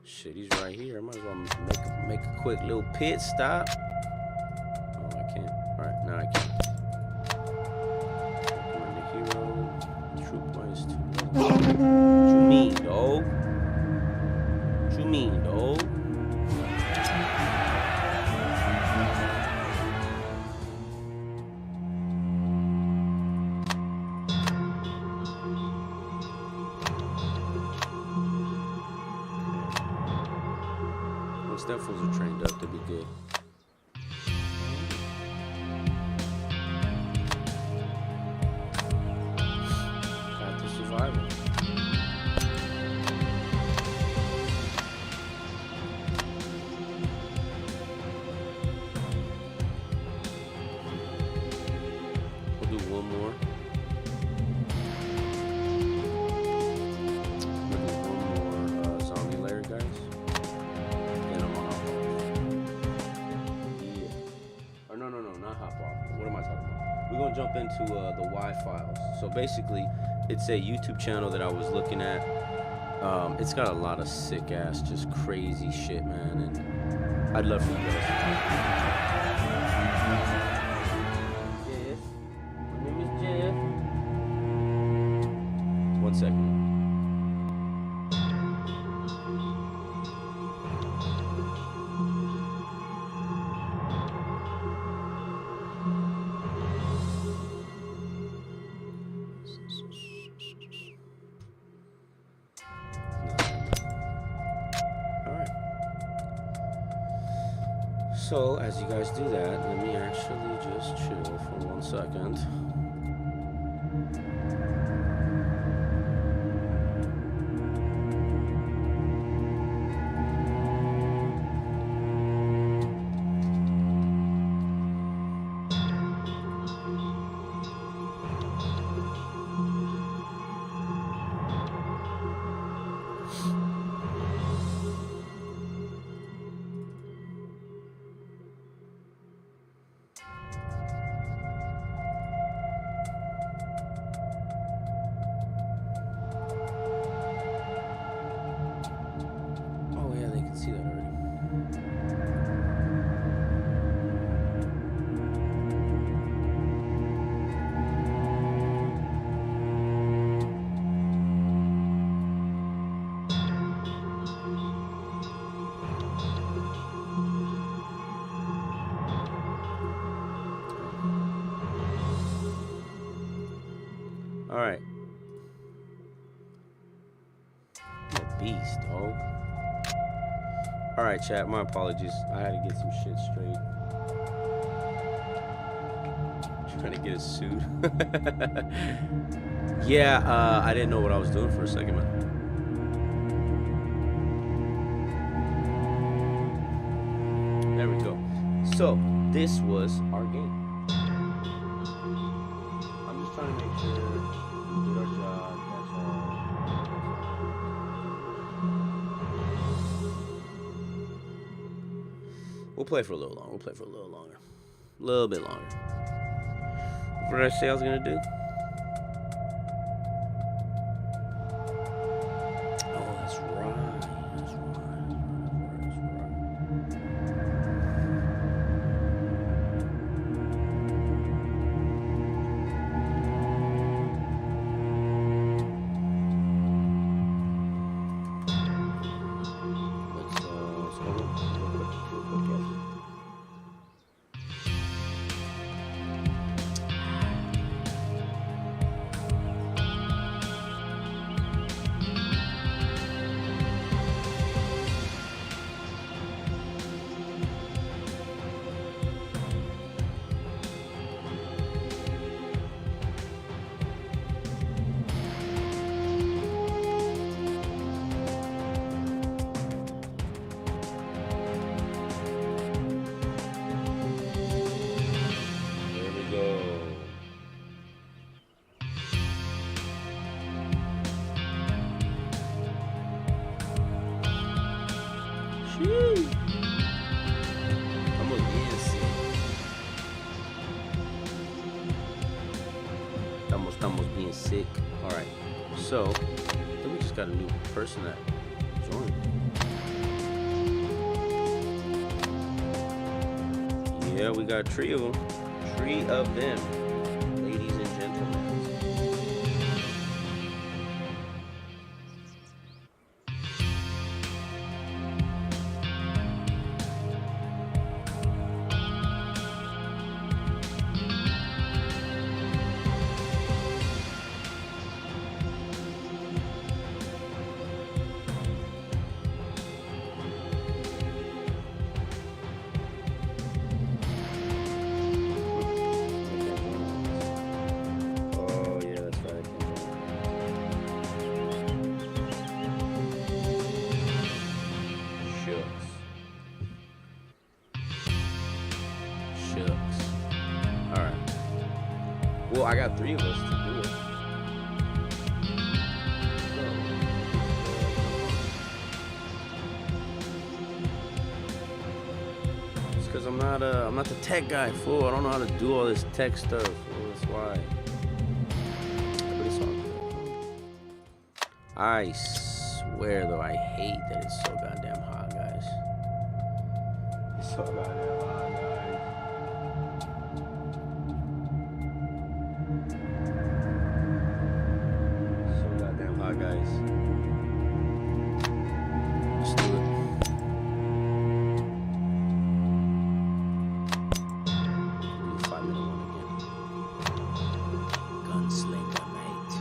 Shit, he's right here. I might as well make a quick little pit stop. Oh, I can't. Alright, now I can. Recommend a hero. Troop minus 2. What you mean, dog? What you mean, dog? Once them fools are trained up, they'll be good. Got the survival. We'll do one more. We'll do one more zombie layer, guys. Not hop off. What am I talking about? We're gonna jump into the Y files. So basically, it's a YouTube channel that I was looking at. It's got a lot of sick ass, just crazy shit, man. And I'd love for you guys to Jeff. My name is Jeff. 1 second. So, as you guys do that, let me actually just chill for 1 second. All right. I'm a beast, dog. All right, chat. My apologies. I had to get some shit straight. Trying to get a suit. Yeah, I didn't know what I was doing for a second, man. There we go. So, this was our game. I'm just trying to make sure we did our job. That's all. We'll play for a little longer. A little bit longer. What did I say I was going to do? Oh, that's right. Let's go real quick, guys. There we go. Sheesh. Estamos bien sick. Estamos being sick. Alright. So, then we just got a new person that joined. Yeah, we got three of them. Three of them. Ladies and gentlemen. Oh, yeah, that's right. Shucks. Shucks. Alright. Well, I got three of us to do it. It's because I'm not the tech guy, fool. I don't know how to do all this tech stuff, fool. That's why. But it's all good. I swear, though, I hate that it's so goddamn hot, guys. It's so goddamn hot, guys. So goddamn hot, guys. Let's do it. Do the 5-minute one again. Gunslinger, mate.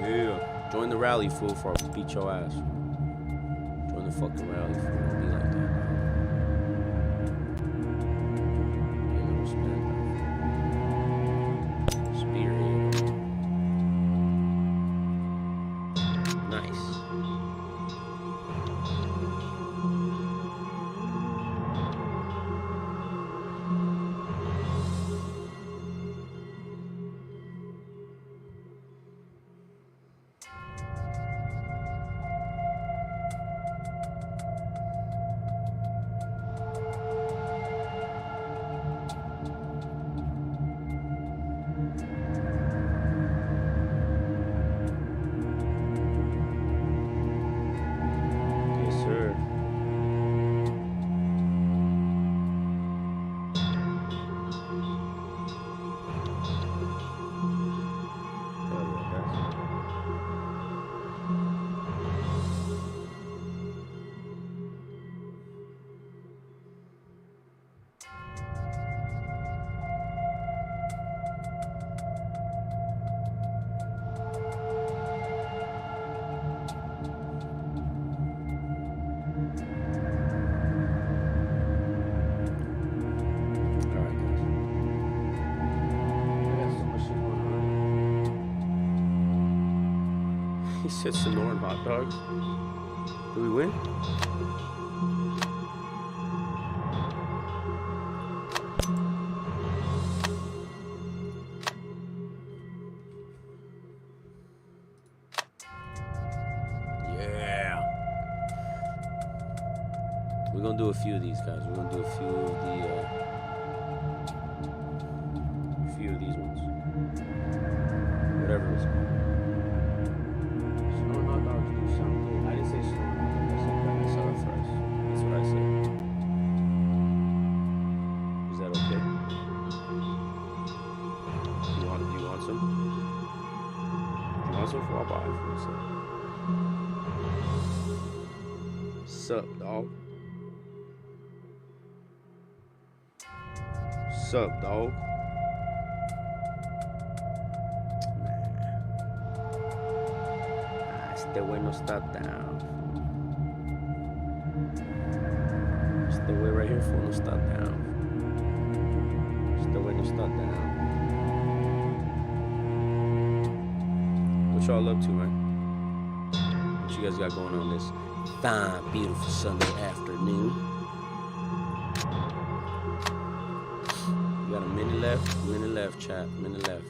Yeah. Join the rally, fool, before I beat your ass. Join the fucking rally, fool. Don't be like that. Be a little spin. Spearhead. Nice. said Sonoran hot dogs. Did we win? Yeah. We're gonna do a few of these guys. We're gonna do a few of these ones. Whatever it's called. Sonoran hot dogs do sound good. I didn't say Sonoran hot dogs. I said Carne fries. That's what I said. Is that okay? You want some? You want some? I'll buy it for you. Sup, dog? Sup, dog? Este güey no está down. Este güey right here, fool, no está down. Este güey no está down. What y'all up to, man? What you guys got going on this fine, beautiful Sunday afternoon? We got a minute left, chat, minute left.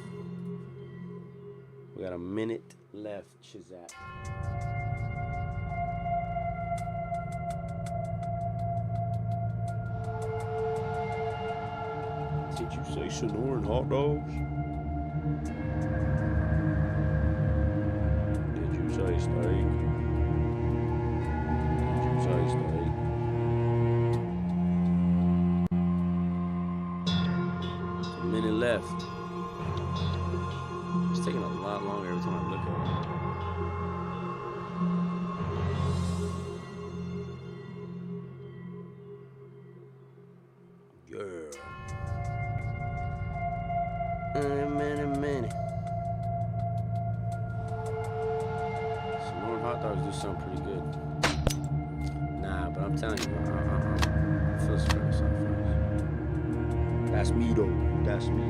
We got a minute left, Chizat. Did you say Sonoran hot dogs? Did you say steak? Did you say steak? A minute left. It's taking a lot longer every time I look at it. Yeah. Minute. Sonoran hot dogs do sound pretty good. Nah, but I'm telling you, first. That's me though. That's me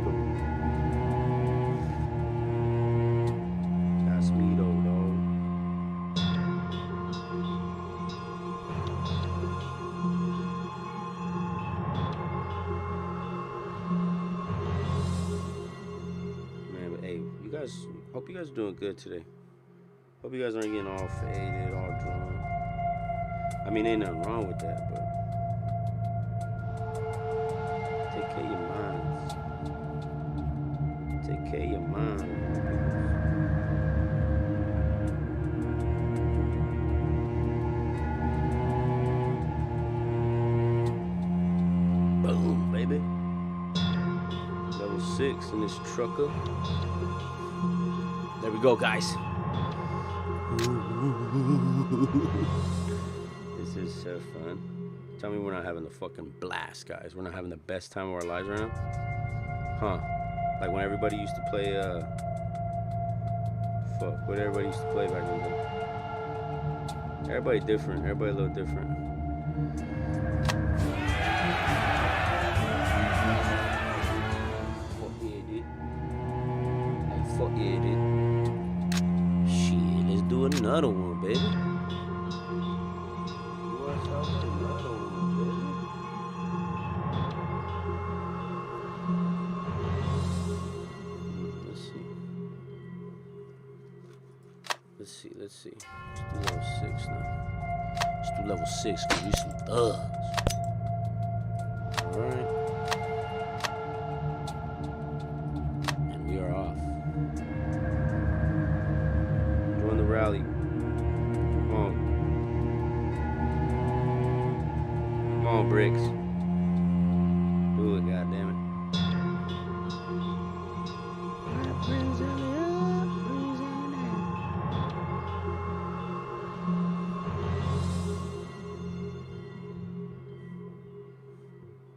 though, dog. Man, but hey, you guys, hope you guys are doing good today. Hope you guys aren't getting all faded, all drunk. I mean, ain't nothing wrong with that, but take care of your minds. Take care of your mind. Boom, baby. Level 6 in this trucker. There we go, guys. This is so fun. Tell me we're not having the fucking blast, guys. We're not having the best time of our lives right now. Huh? Like when everybody used to play, what everybody used to play back in the day. Everybody different. Everybody a little different. Fuck yeah, dude. Hey, fuck yeah, dude. Shit, let's do another one, baby. Let's see. Let's do level 6 now. Let's do level 6 because we some thugs. Alright. And we are off. Join the rally. Come on. Come on, Bricks. Do it, goddammit.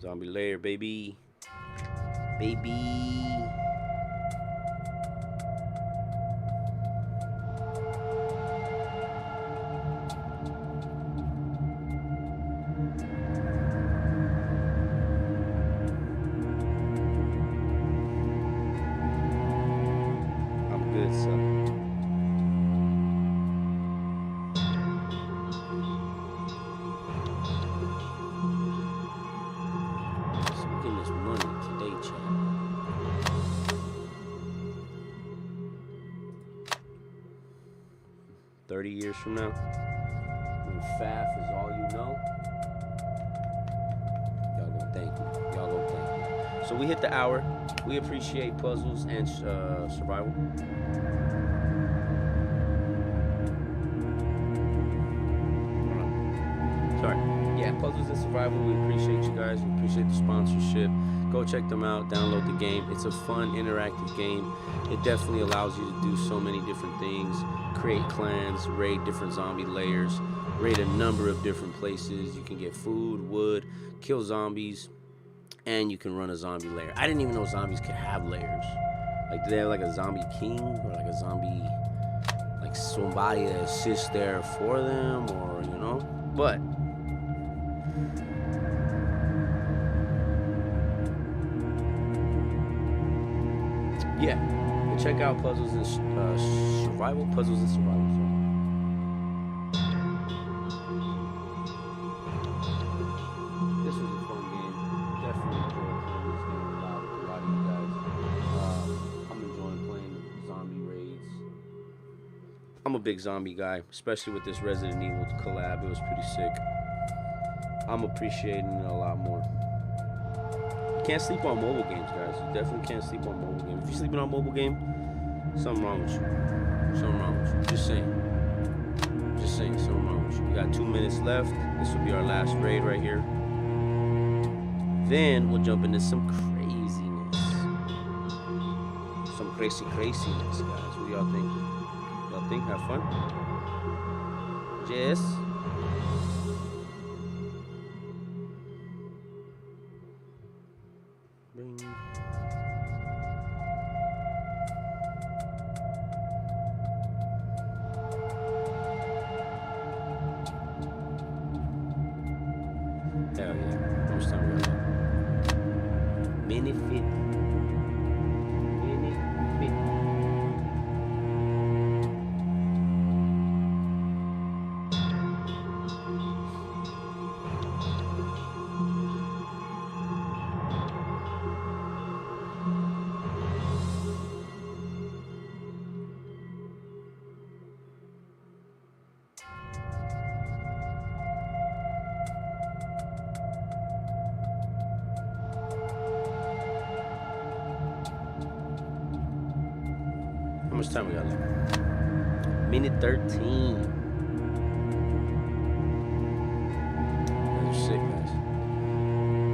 Zombie lair, baby. Baby. I'm good, son. 30 years from now, when faff is all you know, y'all gonna thank me. Y'all gonna thank me. So we hit the hour. We appreciate puzzles and survival. Sorry. Yeah, puzzles and survival. We appreciate you guys. We appreciate the sponsorship. Go check them out. Download the game. It's a fun, interactive game. It definitely allows you to do so many different things. Create clans, raid different zombie layers, raid a number of different places. You can get food, wood, kill zombies, and you can run a zombie lair. I didn't even know zombies could have lairs. Like, do they have like a zombie king or like a zombie, like somebody that assists there for them, or you know? But yeah, check out puzzles and survival. Puzzles and survival. This was a fun game. Definitely enjoyed playing this game with a lot of you guys. I'm enjoying playing zombie raids. I'm a big zombie guy, especially with this Resident Evil collab. It was pretty sick. I'm appreciating it a lot more. You can't sleep on mobile games, guys. You definitely can't sleep on mobile games. If you're sleeping on mobile game, something wrong with you. Something wrong with you. Just saying. Just saying, something wrong with you. We got 2 minutes left. This will be our last raid right here. Then we'll jump into some craziness. Some craziness, guys. What do y'all think? Y'all think? Have fun? Jess? Bring. Hell yeah. How much time we got? Minute 50. Minute 50. How much time we got left? Minute 13. Those are sick, guys.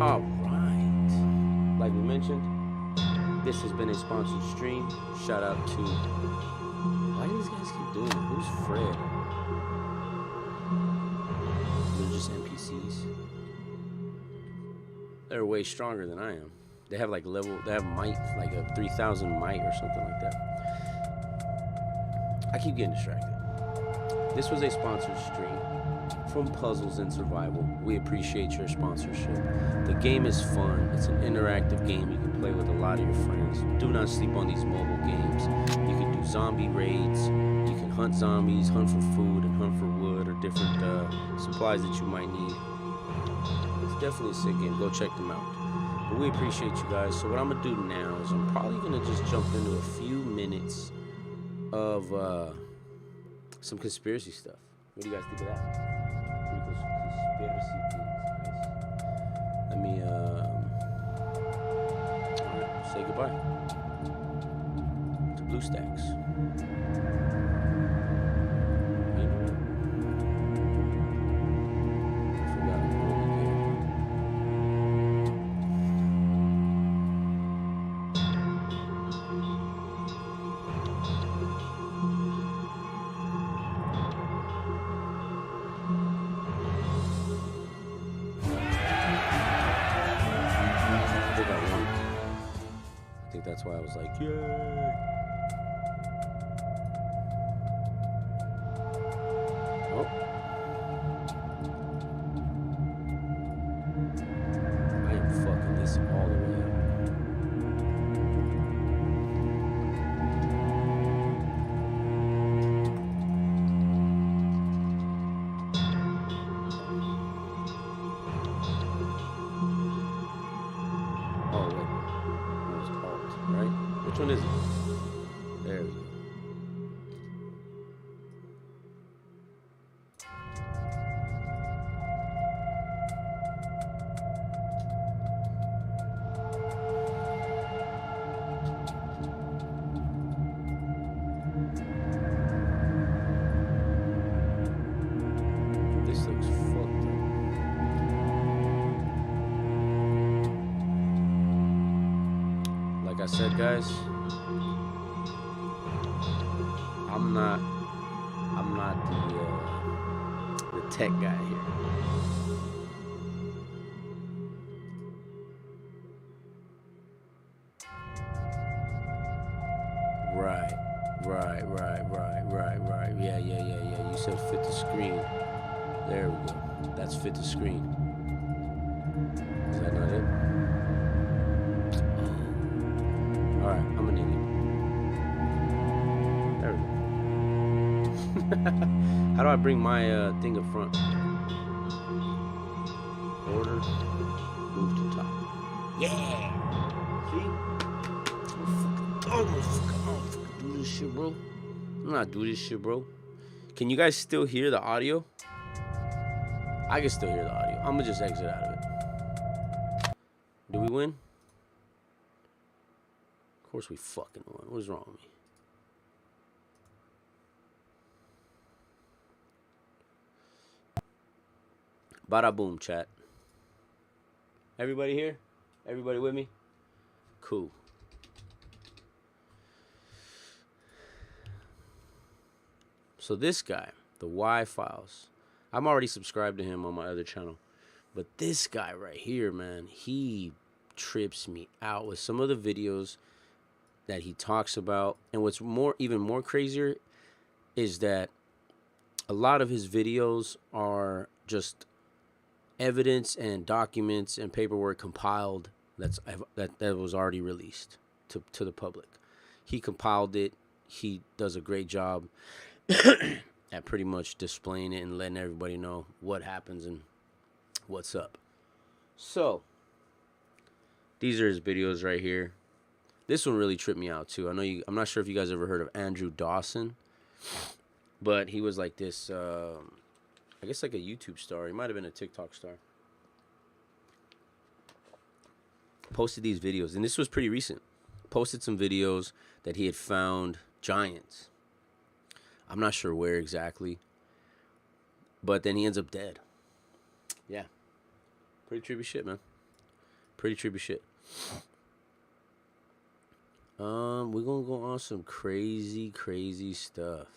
All right. Like we mentioned, this has been a sponsored stream. Shout out to... Why do these guys keep doing it? Who's Fred? They're just NPCs. They're way stronger than I am. They have like they have might, like a 3,000 might or something like that. I keep getting distracted. This was a sponsored stream from Puzzles and Survival. We appreciate your sponsorship. The game is fun. It's an interactive game you can play with a lot of your friends. Do not sleep on these mobile games. You can do zombie raids. You can hunt zombies, hunt for food, and hunt for wood or different supplies that you might need. It's definitely a sick game. Go check them out. But we appreciate you guys. So what I'm going to do now is I'm probably going to just jump into a few minutes of some conspiracy stuff. What do you guys think of that? Pretty cool conspiracy things, guys. Let me alright, say goodbye to BlueStacks. You know what? I forgot what we did. That's why I was like, yay! Oh. I am fucking this all the way up. Oh, wait. Right? Which one is it? There we go. said, guys, I'm not the tech guy here. Right. Yeah. You said fit the screen. There we go. That's fit the screen. Is that not it? Alright, I'm an idiot. There we go. How do I bring my thing up front? Order. Move to top. Yeah! See? I'm gonna do this shit, bro. I'm not do this shit, bro. Can you guys still hear the audio? I can still hear the audio. I'm gonna just exit out of it. Do we win? Of course we fucking won. What's wrong with me? Bada boom, chat. Everybody here? Everybody with me? Cool. So this guy, the Y Files, I'm already subscribed to him on my other channel. But this guy right here, man, he trips me out with some of the videos that he talks about. And what's even more crazier is that a lot of his videos are just evidence and documents and paperwork compiled that was already released to the public. He compiled it. He does a great job at pretty much displaying it and letting everybody know what happens and what's up. So these are his videos right here. This one really tripped me out too. I'm not sure if you guys ever heard of Andrew Dawson, but he was like this, I guess like a YouTube star. He might have been a TikTok star. Posted these videos, and this was pretty recent. Posted some videos that he had found giants. I'm not sure where exactly, but then he ends up dead. Yeah. Pretty trippy shit, man. Pretty trippy shit. We're gonna go on some crazy stuff.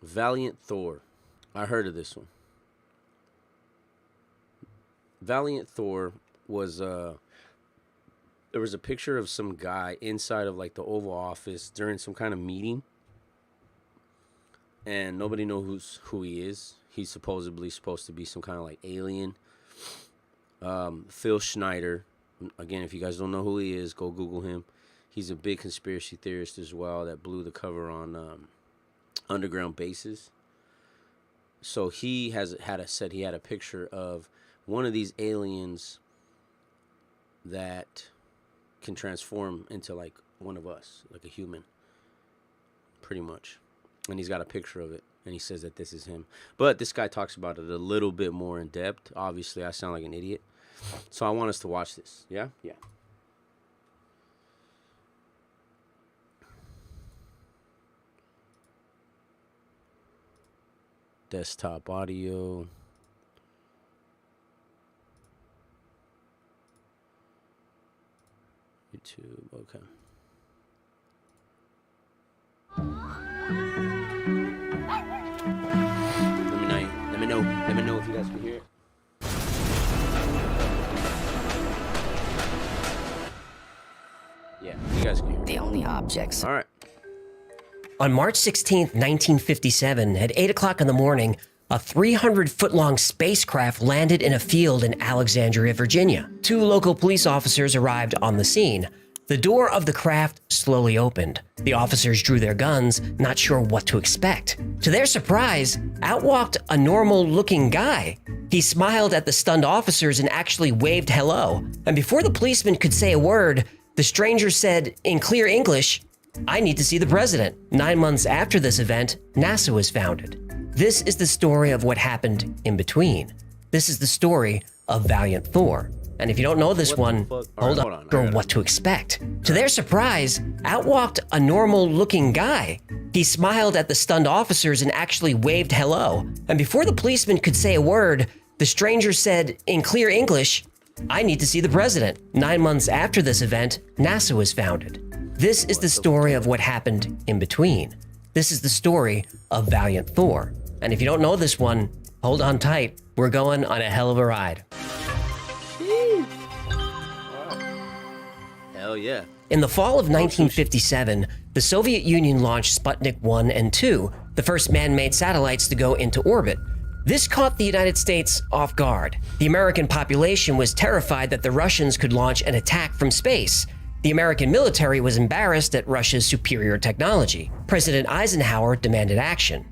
Valiant Thor. I heard of this one. Valiant Thor was there was a picture of some guy inside of like the Oval Office during some kind of meeting, and nobody knows who he is. He's supposedly supposed to be some kind of like alien. Phil Schneider, again, if you guys don't know who he is, go Google him. He's a big conspiracy theorist as well that blew the cover on underground bases. So he said he had a picture of one of these aliens that can transform into like one of us, like a human, pretty much. And he's got a picture of it, and he says that this is him. But this guy talks about it a little bit more in depth. Obviously, I sound like an idiot. So I want us to watch this. Yeah? Yeah. Desktop audio. YouTube, okay. Let me know if you guys can hear it. Yeah, you guys can hear it.
The only objects.
All right.
On March 16th, 1957, at 8 o'clock in the morning, a 300-foot-long spacecraft landed in a field in Alexandria, Virginia. 2 local police officers arrived on the scene. The door of the craft slowly opened. The officers drew their guns, not sure what to expect. To their surprise, out walked a normal-looking guy. He smiled at the stunned officers and actually waved hello. And before the policeman could say a word, the stranger said, in clear English, "I need to see the president." 9 months after this event, NASA was founded. This is the story of what happened in between. This is the story of Valiant Thor. And if you don't know this one,
fuck?
hold
Hold
on
on,
for
I gotta-
what to expect. To their surprise, out walked a normal-looking guy. He smiled at the stunned officers and actually waved hello. And before the policeman could say a word, the stranger said in clear English, "I need to see the president." 9 months after this event, NASA was founded. This is the story of what happened in between. This is the story of Valiant Thor. And if you don't know this one, hold on tight. We're going on a hell of a ride.
Hell yeah.
In the fall of 1957, the Soviet Union launched Sputnik 1 and 2, the first man-made satellites to go into orbit. This caught the United States off guard. The American population was terrified that the Russians could launch an attack from space. The American military was embarrassed at Russia's superior technology. President Eisenhower demanded action.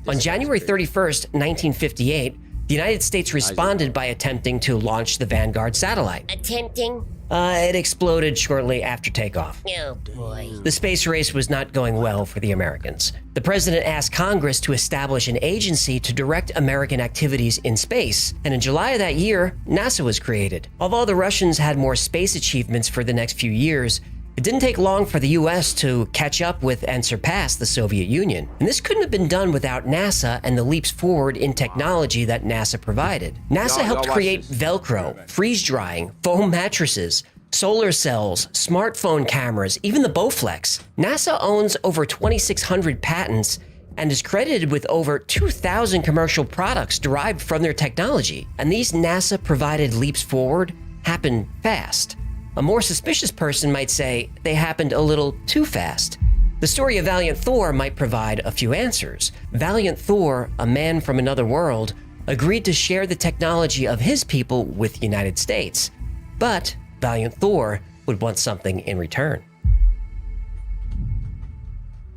On January 31st, 1958, the United States responded by attempting to launch the Vanguard satellite.
Attempting?
It exploded shortly after takeoff.
Oh boy.
The space race was not going well for the Americans. The president asked Congress to establish an agency to direct American activities in space, and in July of that year, NASA was created. Although the Russians had more space achievements for the next few years, it didn't take long for the US to catch up with and surpass the Soviet Union. And this couldn't have been done without NASA and the leaps forward in technology that NASA provided. NASA helped
watch
create
this.
Velcro, freeze drying, foam mattresses, solar cells, smartphone cameras, even the Bowflex. NASA owns over 2,600 patents and is credited with over 2,000 commercial products derived from their technology. And these NASA-provided leaps forward happened fast. A more suspicious person might say they happened a little too fast. The story of Valiant Thor might provide a few answers. Valiant Thor, a man from another world, agreed to share the technology of his people with the United States. But Valiant Thor would want something in return.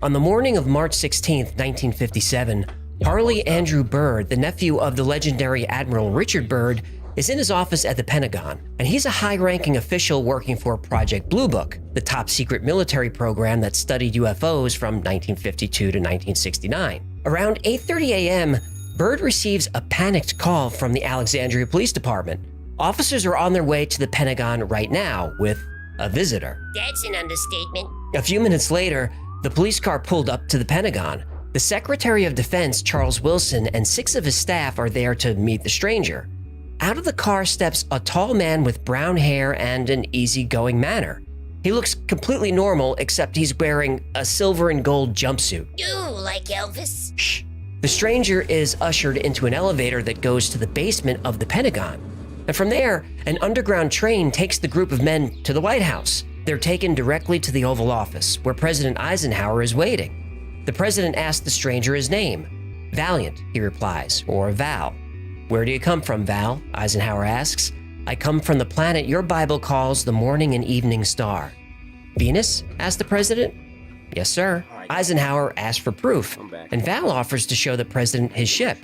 On the morning of March 16, 1957, Harley Andrew Byrd, the nephew of the legendary Admiral Richard Byrd, is in his office at the Pentagon, and he's a high-ranking official working for Project Blue Book, the top-secret military program that studied UFOs from 1952 to 1969. Around 8:30 a.m., Byrd receives a panicked call from the Alexandria Police Department. Officers are on their way to the Pentagon right now with a visitor.
That's an understatement.
A few minutes later, the police car pulled up to the Pentagon. The Secretary of Defense, Charles Wilson, and 6 of his staff are there to meet the stranger. Out of the car steps a tall man with brown hair and an easygoing manner. He looks completely normal, except he's wearing a silver and gold jumpsuit.
Ooh, like Elvis?
Shh. The stranger is ushered into an elevator that goes to the basement of the Pentagon. And from there, an underground train takes the group of men to the White House. They're taken directly to the Oval Office, where President Eisenhower is waiting. The president asks the stranger his name. Valiant, he replies, or Val. Where do you come from, Val? Eisenhower asks. I come from the planet your Bible calls the morning and evening star. Venus? Asked the president. Yes, sir. Eisenhower asked for proof, and Val offers to show the president his ship.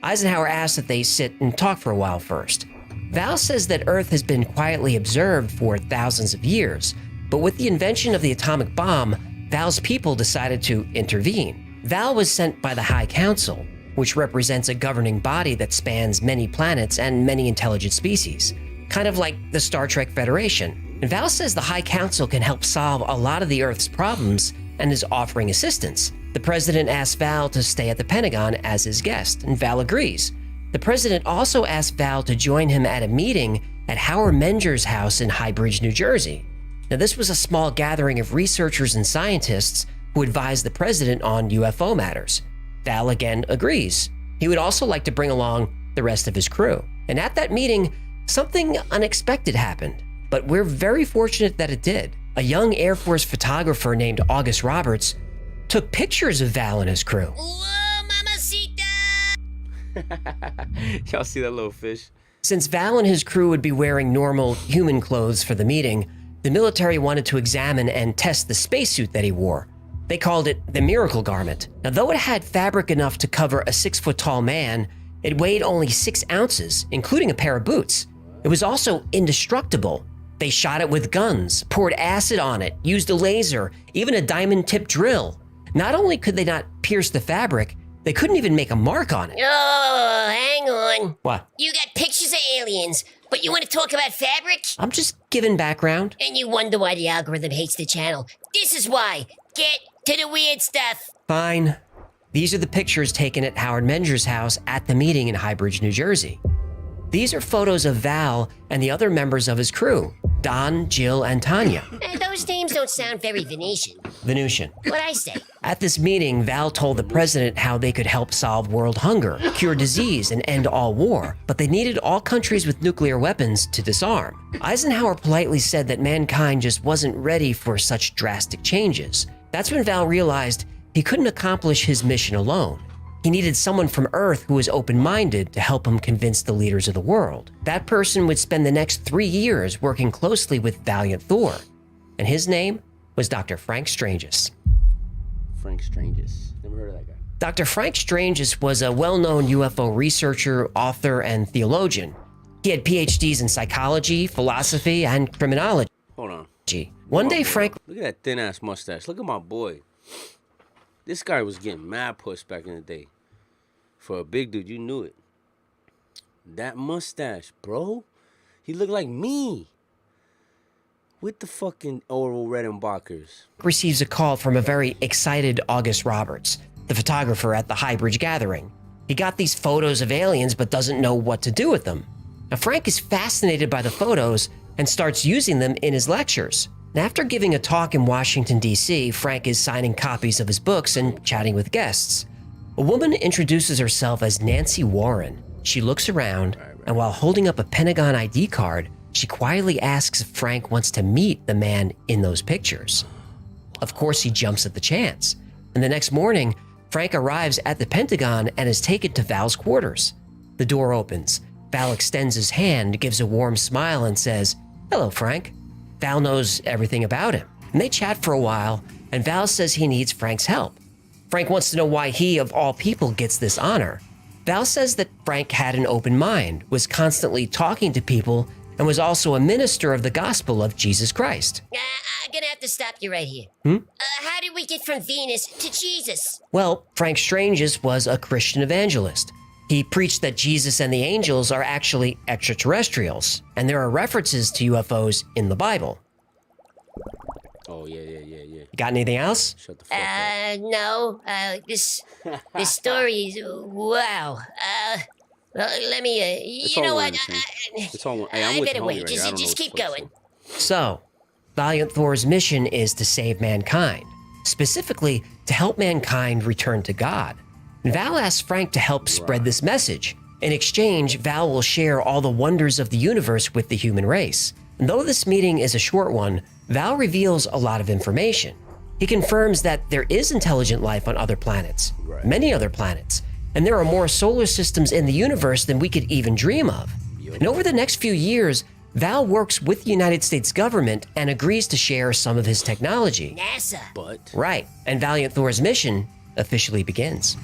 Eisenhower asks that they sit and talk for a while first. Val says that Earth has been quietly observed for thousands of years, but with the invention of the atomic bomb, Val's people decided to intervene. Val was sent by the High Council, which represents a governing body that spans many planets and many intelligent species, kind of like the Star Trek Federation. And Val says the High Council can help solve a lot of the Earth's problems and is offering assistance. The president asks Val to stay at the Pentagon as his guest, and Val agrees. The president also asked Val to join him at a meeting at Howard Menger's house in High Bridge, New Jersey. Now, this was a small gathering of researchers and scientists who advised the president on UFO matters. Val again agrees. He would also like to bring along the rest of his crew. And at that meeting, something unexpected happened, but we're very fortunate that it did. A young Air Force photographer named August Roberts took pictures of Val and his crew.
Whoa, mamacita!
Y'all see that little fish?
Since Val and his crew would be wearing normal human clothes for the meeting, the military wanted to examine and test the spacesuit that he wore. They called it the Miracle Garment. Now, though it had fabric enough to cover a 6-foot-tall man, it weighed only 6 ounces, including a pair of boots. It was also indestructible. They shot it with guns, poured acid on it, used a laser, even a diamond-tipped drill. Not only could they not pierce the fabric, they couldn't even make a mark on it.
Oh, hang on.
What?
You got pictures of aliens, But you want to talk about fabric?
I'm just giving background.
And you wonder why the algorithm hates the channel. This is why. Get to the weird stuff.
Fine. These are the pictures taken at Howard Menger's house at the meeting in Highbridge, New Jersey. These are photos of Val and the other members of his crew, Don, Jill, and Tanya.
Those names don't sound very Venetian.
Venusian.
What'd I say?
At this meeting, Val told the president how they could help solve world hunger, cure disease, and end all war, but they needed all countries with nuclear weapons to disarm. Eisenhower politely said that mankind just wasn't ready for such drastic changes. That's when Val realized he couldn't accomplish his mission alone. He needed someone from Earth who was open-minded to help him convince the leaders of the world. That person would spend the next 3 years working closely with Valiant Thor, and his name was Dr. Frank Stranges.
Frank Stranges. Never heard of that guy.
Dr. Frank Stranges was a well-known UFO researcher, author, and theologian. He had PhDs in psychology, philosophy, and criminology.
Hold on.
One day, Frank...
Look at that thin-ass mustache. Look at my boy. This guy was getting mad puss back in the day. For a big dude, you knew it. That mustache, bro. He looked like me. With the fucking Oral Redenbachers.
receives a call from a very excited August Roberts, the photographer at the Highbridge gathering. He got these photos of aliens but doesn't know what to do with them. Now, Frank is fascinated by the photos and starts using them in his lectures. And after giving a talk in Washington, D.C., Frank is signing copies of his books and chatting with guests. A woman introduces herself as Nancy Warren. She looks around, and while holding up a Pentagon ID card, she quietly asks if Frank wants to meet the man in those pictures. Of course, he jumps at the chance. And the next morning, Frank arrives at the Pentagon and is taken to Val's quarters. The door opens. Val extends his hand, gives a warm smile, and says, "Hello, Frank." Val knows everything about him, and they chat for a while, and Val says he needs Frank's help. Frank wants to know why he, of all people, gets this honor. Val says that Frank had an open mind, was constantly talking to people, and was also a minister of the gospel of Jesus Christ.
I'm gonna have to stop you right here. How did we get from Venus to Jesus?
Well, Frank Stranges was a Christian evangelist. He preached that Jesus and the angels are actually extraterrestrials, and there are references to UFOs in the Bible.
Oh, yeah.
You got anything else?
Shut the fuck up.
No. This story is wow. Let me.
It's
You know
all
what?
one, It's all one. Hey, I'm
I
with
better
the homie
wait.
right here. I don't know
Just
what
keep
the fuck
going.
to
So, Valiant Thor's mission is to save mankind, specifically to help mankind return to God. And Val asks Frank to help spread this message. In exchange, Val will share all the wonders of the universe with the human race. And though this meeting is a short one, Val reveals a lot of information. He confirms that there is intelligent life on other planets, many other planets, and there are more solar systems in the universe than we could even dream of. And over the next few years, Val works with the United States government and agrees to share some of his technology.
NASA.
But
Right, and Valiant Thor's mission officially begins.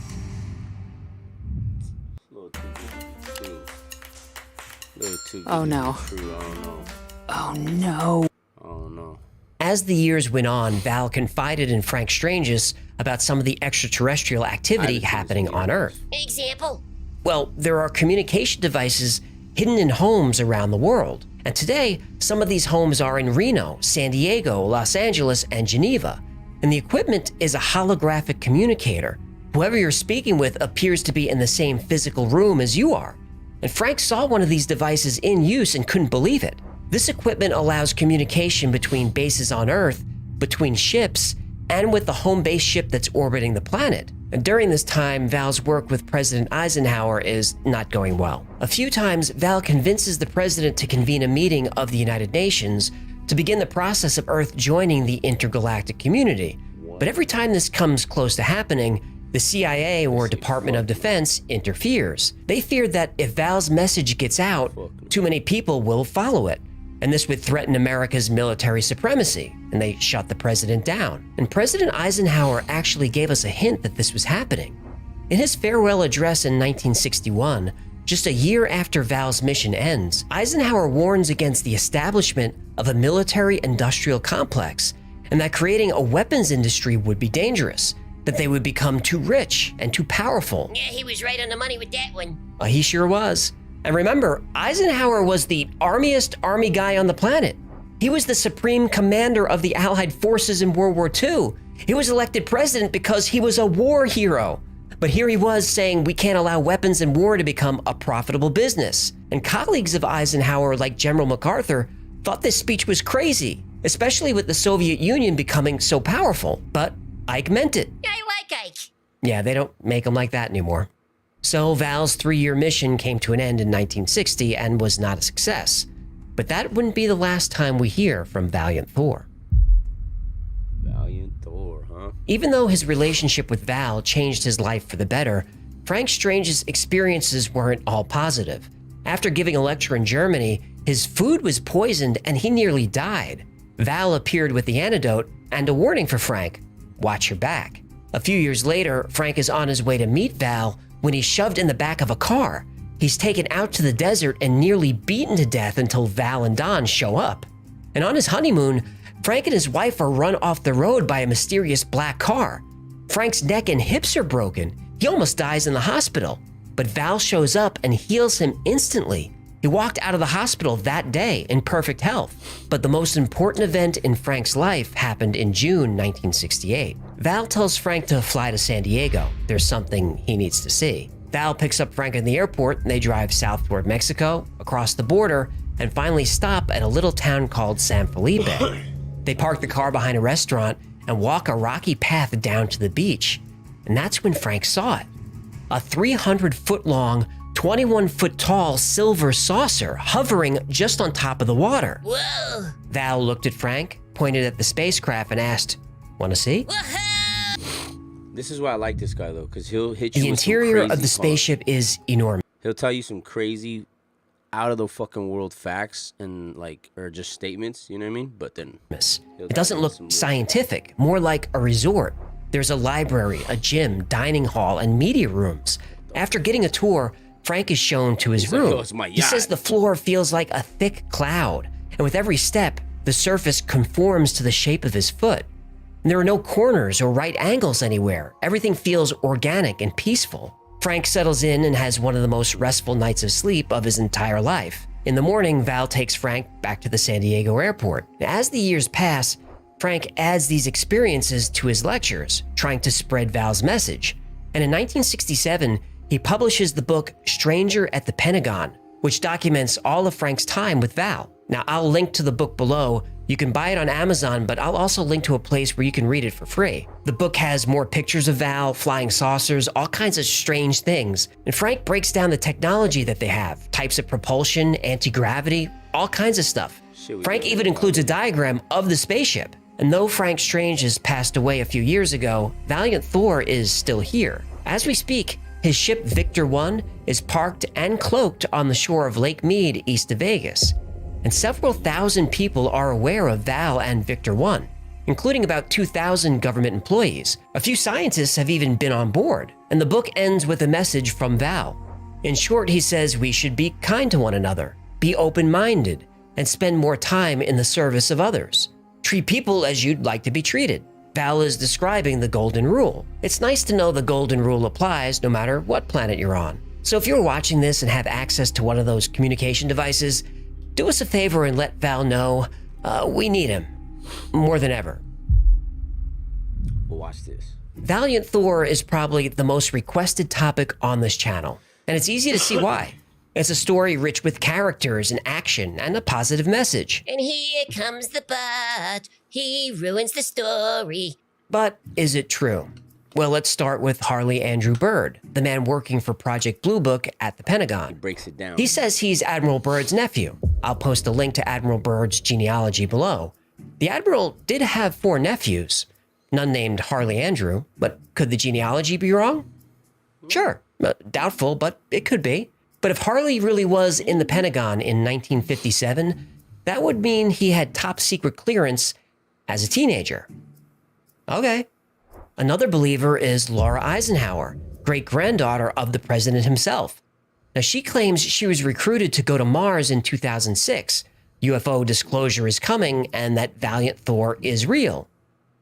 Oh, no.
True. I don't know.
Oh no.
I don't know.
As the years went on, Val confided in Frank Stranges about some of the extraterrestrial activity happening on Earth.
Example.
Well, there are communication devices hidden in homes around the world. And today, some of these homes are in Reno, San Diego, Los Angeles, and Geneva. And the equipment is a holographic communicator. Whoever you're speaking with appears to be in the same physical room as you are. And Frank saw one of these devices in use and couldn't believe it. This equipment allows communication between bases on Earth, between ships, and with the home base ship that's orbiting the planet. And during this time, Val's work with President Eisenhower is not going well. A few times, Val convinces the president to convene a meeting of the United Nations to begin the process of Earth joining the intergalactic community. But every time this comes close to happening, the CIA or Department of Defense interferes. They feared that if Val's message gets out, too many people will follow it, and this would threaten America's military supremacy, and they shut the president down. And President Eisenhower actually gave us a hint that this was happening. In his farewell address in 1961, just a year after Val's mission ends, Eisenhower warns against the establishment of a military-industrial complex, and that creating a weapons industry would be dangerous, that they would become too rich and too powerful.
Yeah, he was right on the money with that one.
He sure was. And remember, Eisenhower was the armiest army guy on the planet. He was the supreme commander of the Allied forces in World War II. He was elected president because he was a war hero. But here he was saying we can't allow weapons and war to become a profitable business. And colleagues of Eisenhower, like General MacArthur, thought this speech was crazy, especially with the Soviet Union becoming so powerful. But Ike meant it.
I like Ike.
Yeah, they don't make them like that anymore. So Val's 3-year mission came to an end in 1960 and was not a success. But that wouldn't be the last time we hear from Valiant Thor.
Valiant Thor, huh?
Even though his relationship with Val changed his life for the better, Frank Strange's experiences weren't all positive. After giving a lecture in Germany, his food was poisoned and he nearly died. Val appeared with the antidote and a warning for Frank: watch your back. A few years later, Frank is on his way to meet Val when he's shoved in the back of a car. He's taken out to the desert and nearly beaten to death until Val and Don show up. And on his honeymoon, Frank and his wife are run off the road by a mysterious black car. Frank's neck and hips are broken. He almost dies in the hospital. But Val shows up and heals him instantly. He walked out of the hospital that day in perfect health. But the most important event in Frank's life happened in June 1968. Val tells Frank to fly to San Diego. There's something he needs to see. Val picks up Frank in the airport and they drive south toward Mexico, across the border, and finally stop at a little town called San Felipe. They park the car behind a restaurant and walk a rocky path down to the beach. And that's when Frank saw it. A 300-foot-long, 21-foot-tall silver saucer hovering just on top of the water.
Whoa.
Val looked at Frank, pointed at the spacecraft, and asked, "Want to see?"
This is why I like this guy though, because he'll hit you.
The
with some
interior of
crazy
the spaceship is enormous.
He'll tell you some crazy, out of the fucking world facts and or just statements. You know what I mean? But then
It doesn't look scientific, more like a resort. There's a library, a gym, dining hall, and media rooms. After getting a tour, Frank is shown to his room.
"Oh, it's my
He says
yacht."
the floor feels like a thick cloud, and with every step, the surface conforms to the shape of his foot. And there are no corners or right angles anywhere. Everything feels organic and peaceful. Frank settles in and has one of the most restful nights of sleep of his entire life. In the morning, Val takes Frank back to the San Diego airport. As the years pass, Frank adds these experiences to his lectures, trying to spread Val's message. And in 1967, he publishes the book Stranger at the Pentagon, which documents all of Frank's time with Val. Now, I'll link to the book below. You can buy it on Amazon, but I'll also link to a place where you can read it for free. The book has more pictures of Val, flying saucers, all kinds of strange things. And Frank breaks down the technology that they have, types of propulsion, anti-gravity, all kinds of stuff. Frank even includes a diagram of the spaceship. And though Frank Strange has passed away a few years ago, Valiant Thor is still here. As we speak, his ship Victor 1 is parked and cloaked on the shore of Lake Mead, east of Vegas. And several thousand people are aware of Val and Victor 1, including about 2,000 government employees. A few scientists have even been on board, and the book ends with a message from Val. In short, he says we should be kind to one another, be open-minded, and spend more time in the service of others. Treat people as you'd like to be treated. Val is describing the golden rule. It's nice to know the golden rule applies no matter what planet you're on. So if you're watching this and have access to one of those communication devices, do us a favor and let Val know we need him more than ever.
Well, watch this.
Valiant Thor is probably the most requested topic on this channel, and it's easy to see why. It's a story rich with characters and action and a positive message.
And here comes the but. He ruins the story.
But is it true? Well, let's start with Harley Andrew Byrd, the man working for Project Blue Book at the Pentagon.
Breaks it down.
He says he's Admiral Byrd's nephew. I'll post a link to Admiral Byrd's genealogy below. The Admiral did have 4 nephews, none named Harley Andrew, but could the genealogy be wrong? Sure, doubtful, but it could be. But if Harley really was in the Pentagon in 1957, that would mean he had top secret clearance as a teenager. Okay. Another believer is Laura Eisenhower, great-granddaughter of the president himself. Now, she claims she was recruited to go to Mars in 2006. UFO disclosure is coming and that Valiant Thor is real.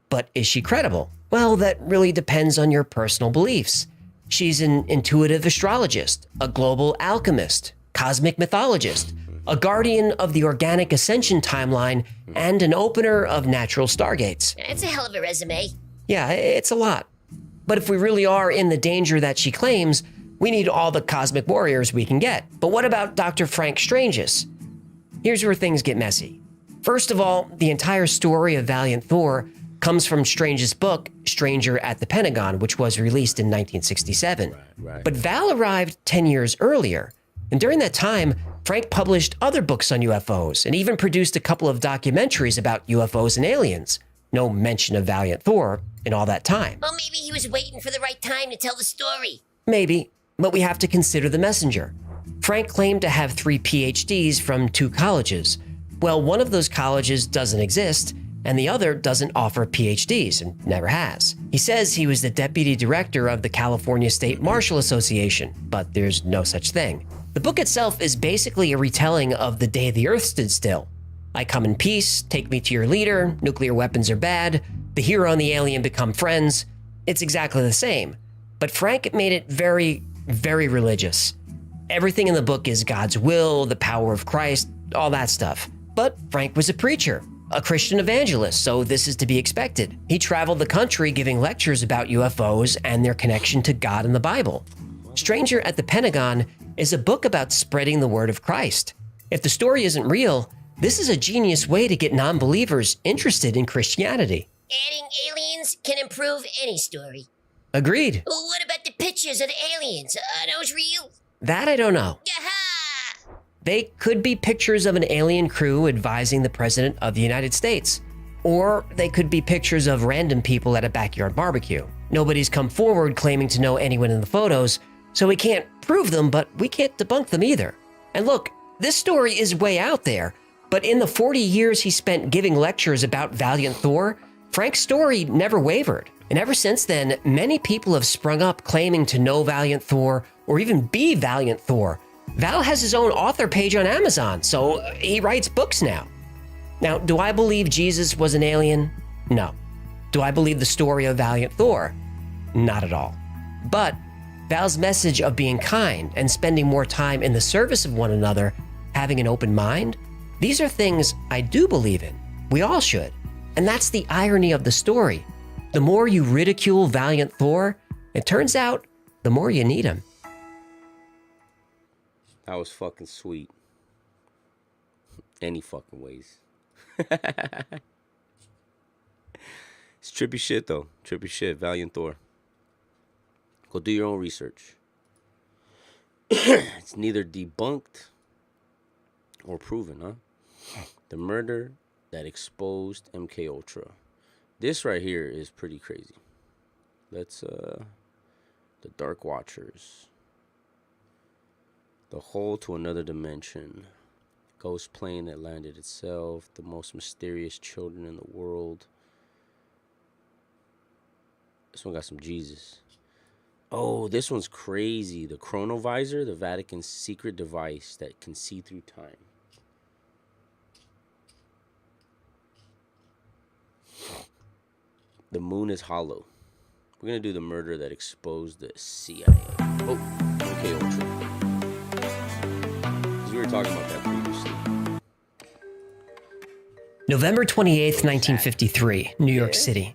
But is she credible? Well, that really depends on your personal beliefs. She's an intuitive astrologist, a global alchemist, cosmic mythologist, a guardian of the organic ascension timeline, and an opener of natural stargates.
That's a hell of a resume.
Yeah, it's a lot. But if we really are in the danger that she claims, we need all the cosmic warriors we can get. But what about Dr. Frank Strange's? Here's where things get messy. First of all, the entire story of Valiant Thor comes from Strange's book, Stranger at the Pentagon, which was released in 1967.
Right.
But Val arrived 10 years earlier. And during that time, Frank published other books on UFOs and even produced a couple of documentaries about UFOs and aliens. No mention of Valiant Thor in all that time.
Well, maybe he was waiting for the right time to tell the story.
Maybe, but we have to consider the messenger. Frank claimed to have 3 PhDs from 2 colleges. Well, one of those colleges doesn't exist, and the other doesn't offer PhDs and never has. He says he was the deputy director of the California State Marshal Association, but there's no such thing. The book itself is basically a retelling of the day the Earth stood still. I come in peace, take me to your leader, nuclear weapons are bad, the hero and the alien become friends. It's exactly the same. But Frank made it very, very religious. Everything in the book is God's will, the power of Christ, all that stuff. But Frank was a preacher, a Christian evangelist, so this is to be expected. He traveled the country giving lectures about UFOs and their connection to God and the Bible. Stranger at the Pentagon is a book about spreading the word of Christ. If the story isn't real, this is a genius way to get non-believers interested in Christianity.
Adding aliens can improve any story.
Agreed.
Well, what about the pictures of the aliens? Are those real?
That I don't know.
Yaha!
They could be pictures of an alien crew advising the President of the United States. Or they could be pictures of random people at a backyard barbecue. Nobody's come forward claiming to know anyone in the photos, so we can't prove them, but we can't debunk them either. And look, this story is way out there, but in the 40 years he spent giving lectures about Valiant Thor, Frank's story never wavered. And ever since then, many people have sprung up claiming to know Valiant Thor or even be Valiant Thor. Val has his own author page on Amazon, so he writes books now. Now, do I believe Jesus was an alien? No. Do I believe the story of Valiant Thor? Not at all. But Val's message of being kind and spending more time in the service of one another, having an open mind, these are things I do believe in. We all should. And that's the irony of the story. The more you ridicule Valiant Thor, it turns out the more you need him.
That was fucking sweet. Any fucking ways. It's trippy shit, though. Trippy shit. Valiant Thor. Go do your own research. It's neither debunked or proven, huh? The murder that exposed MK Ultra. This right here is pretty crazy. Let's, the Dark Watchers. The hole to another dimension. Ghost plane that landed itself. The most mysterious children in the world. This one got some Jesus. Oh, this one's crazy. The chronovisor, the Vatican's secret device that can see through time. The moon is hollow. We're gonna do the murder that exposed the CIA. Oh, okay, Ultra. Because we were talking about that previously.
November 28th, 1953, New York City.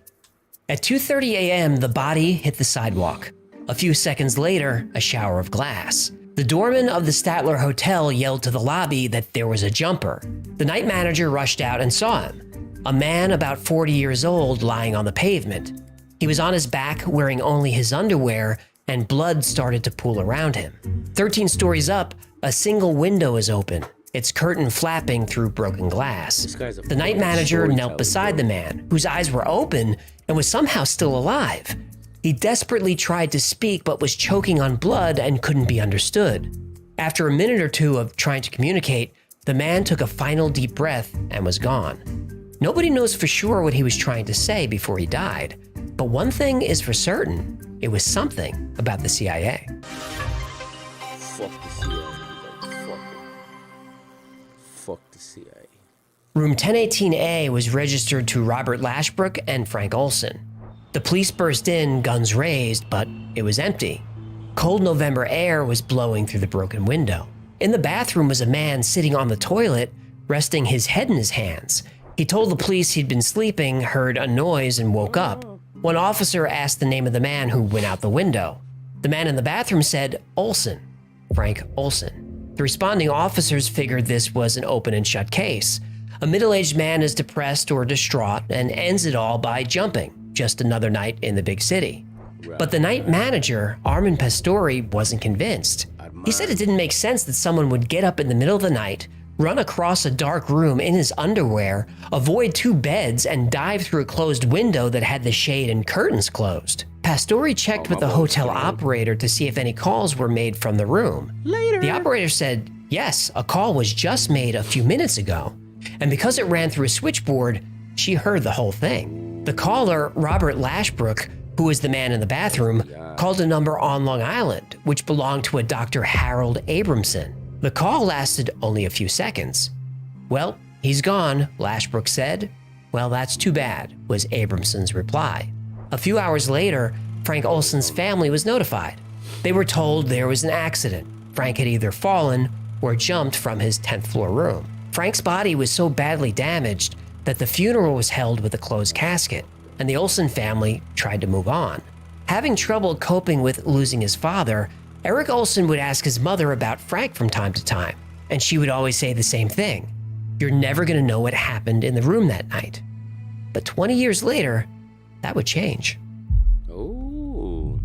At 2:30 a.m., the body hit the sidewalk. A few seconds later, a shower of glass. The doorman of the Statler Hotel yelled to the lobby that there was a jumper. The night manager rushed out and saw him. A man about 40 years old lying on the pavement. He was on his back wearing only his underwear, and blood started to pool around him. 13 stories up, a single window is open, its curtain flapping through broken glass. The night manager knelt beside the man, whose eyes were open and was somehow still alive. He desperately tried to speak but was choking on blood and couldn't be understood. After a minute or two of trying to communicate, the man took a final deep breath and was gone. Nobody knows for sure what he was trying to say before he died, but one thing is for certain, it was something about the CIA.
Fuck the CIA. Fuck the CIA.
Room 1018A was registered to Robert Lashbrook and Frank Olson. The police burst in, guns raised, but it was empty. Cold November air was blowing through the broken window. In the bathroom was a man sitting on the toilet, resting his head in his hands. He told the police he'd been sleeping, heard a noise, and woke up. One officer asked the name of the man who went out the window. The man in the bathroom said, Olson, Frank Olson. The responding officers figured this was an open and shut case. A middle-aged man is depressed or distraught and ends it all by jumping. Just another night in the big city. But the night manager, Armin Pastori, wasn't convinced. He said it didn't make sense that someone would get up in the middle of the night, run across a dark room in his underwear, avoid 2 beds, and dive through a closed window that had the shade and curtains closed. Pastori checked with the hotel operator to see if any calls were made from the room. The operator said, yes, a call was just made a few minutes ago. And because it ran through a switchboard, she heard the whole thing. The caller, Robert Lashbrook, who was the man in the bathroom, called a number on Long Island, which belonged to a Dr. Harold Abramson. The call lasted only a few seconds. Well, he's gone, Lashbrook said. Well, that's too bad, was Abramson's reply. A few hours later, Frank Olson's family was notified. They were told there was an accident. Frank had either fallen or jumped from his 10th floor room. Frank's body was so badly damaged that the funeral was held with a closed casket, and the Olson family tried to move on. Having trouble coping with losing his father, Eric Olson would ask his mother about Frank from time to time, and she would always say the same thing. You're never going to know what happened in the room that night. But 20 years later, that would change.
Ooh.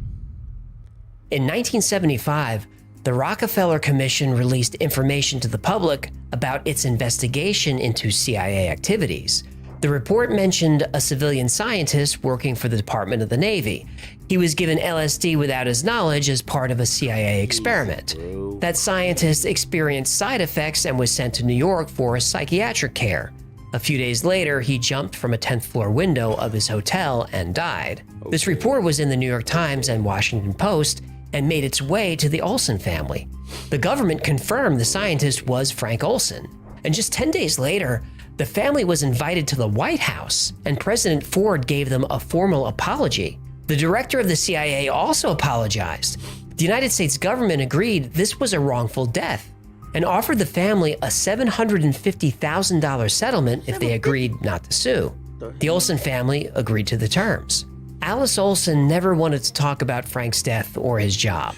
In 1975, the Rockefeller Commission released information to the public about its investigation into CIA activities. The report mentioned a civilian scientist working for the Department of the Navy. He was given LSD without his knowledge as part of a CIA experiment. That scientist experienced side effects and was sent to New York for psychiatric care. A few days later, he jumped from a 10th floor window of his hotel and died. This report was in the New York Times and Washington Post and made its way to the Olson family. The government confirmed the scientist was Frank Olson. And just 10 days later, the family was invited to the White House, and President Ford gave them a formal apology. The director of the CIA also apologized. The United States government agreed this was a wrongful death and offered the family a $750,000 settlement if they agreed not to sue. The Olson family agreed to the terms. Alice Olson never wanted to talk about Frank's death or his job.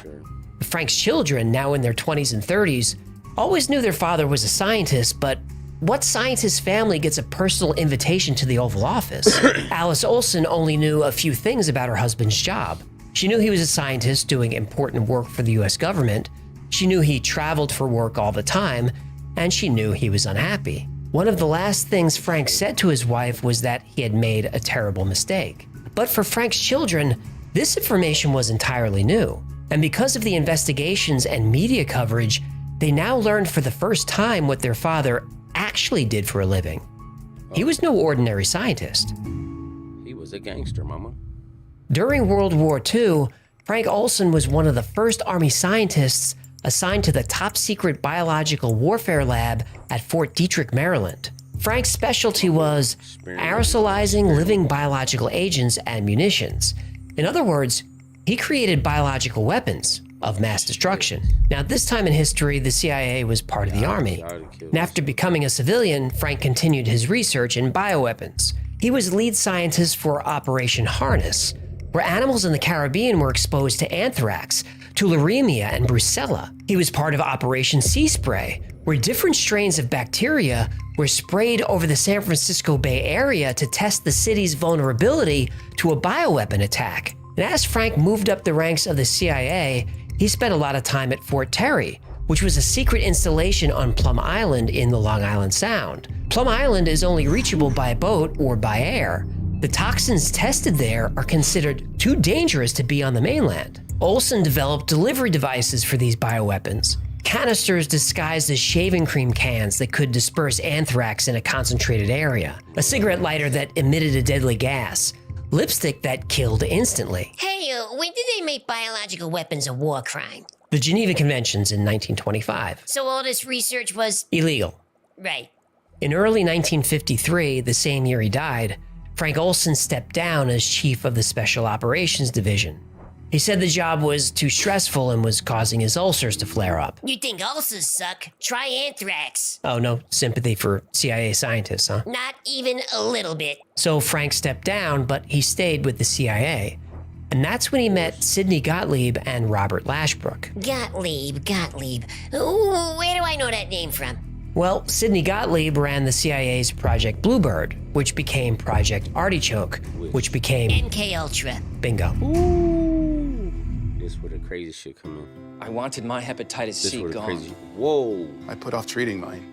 Frank's children, now in their 20s and 30s, always knew their father was a scientist, but what scientist family gets a personal invitation to the Oval Office? Alice Olson only knew a few things about her husband's job. She knew he was a scientist doing important work for the US government. She knew he traveled for work all the time, and she knew he was unhappy. One of the last things Frank said to his wife was that he had made a terrible mistake. But for Frank's children, this information was entirely new. And because of the investigations and media coverage, they now learned for the first time what their father actually did for a living. He was no ordinary scientist.
He was a gangster, mama.
During World War II, Frank Olson was one of the first Army scientists assigned to the top-secret biological warfare lab at Fort Detrick, Maryland. Frank's specialty was aerosolizing living biological agents and munitions. In other words, he created biological weapons of mass destruction. Now, at this time in history, the CIA was part of the Army. And after becoming a civilian, Frank continued his research in bioweapons. He was lead scientist for Operation Harness, where animals in the Caribbean were exposed to anthrax, tularemia, and brucella. He was part of Operation Sea Spray, where different strains of bacteria were sprayed over the San Francisco Bay Area to test the city's vulnerability to a bioweapon attack. And as Frank moved up the ranks of the CIA, he spent a lot of time at Fort Terry, which was a secret installation on Plum Island in the Long Island Sound. Plum Island is only reachable by boat or by air. The toxins tested there are considered too dangerous to be on the mainland. Olson developed delivery devices for these bioweapons, canisters disguised as shaving cream cans that could disperse anthrax in a concentrated area, a cigarette lighter that emitted a deadly gas, lipstick that killed instantly.
Hey, when did they make biological weapons a war crime?
The Geneva Conventions in 1925.
So all this research was...
Illegal.
Right.
In early 1953, the same year he died, Frank Olson stepped down as chief of the Special Operations Division. He said the job was too stressful and was causing his ulcers to flare up.
You think ulcers suck? Try anthrax.
Oh, no sympathy for CIA scientists, huh?
Not even a little bit.
So Frank stepped down, but he stayed with the CIA. And that's when he met Sidney Gottlieb and Robert Lashbrook.
Gottlieb. Ooh, where do I know that name from?
Well, Sidney Gottlieb ran the CIA's Project Bluebird, which became Project Artichoke, which became
MK Ultra.
Bingo.
This where the crazy shit come in.
I wanted my hepatitis
This
C
where the
gone.
crazy. Whoa.
I put off treating mine.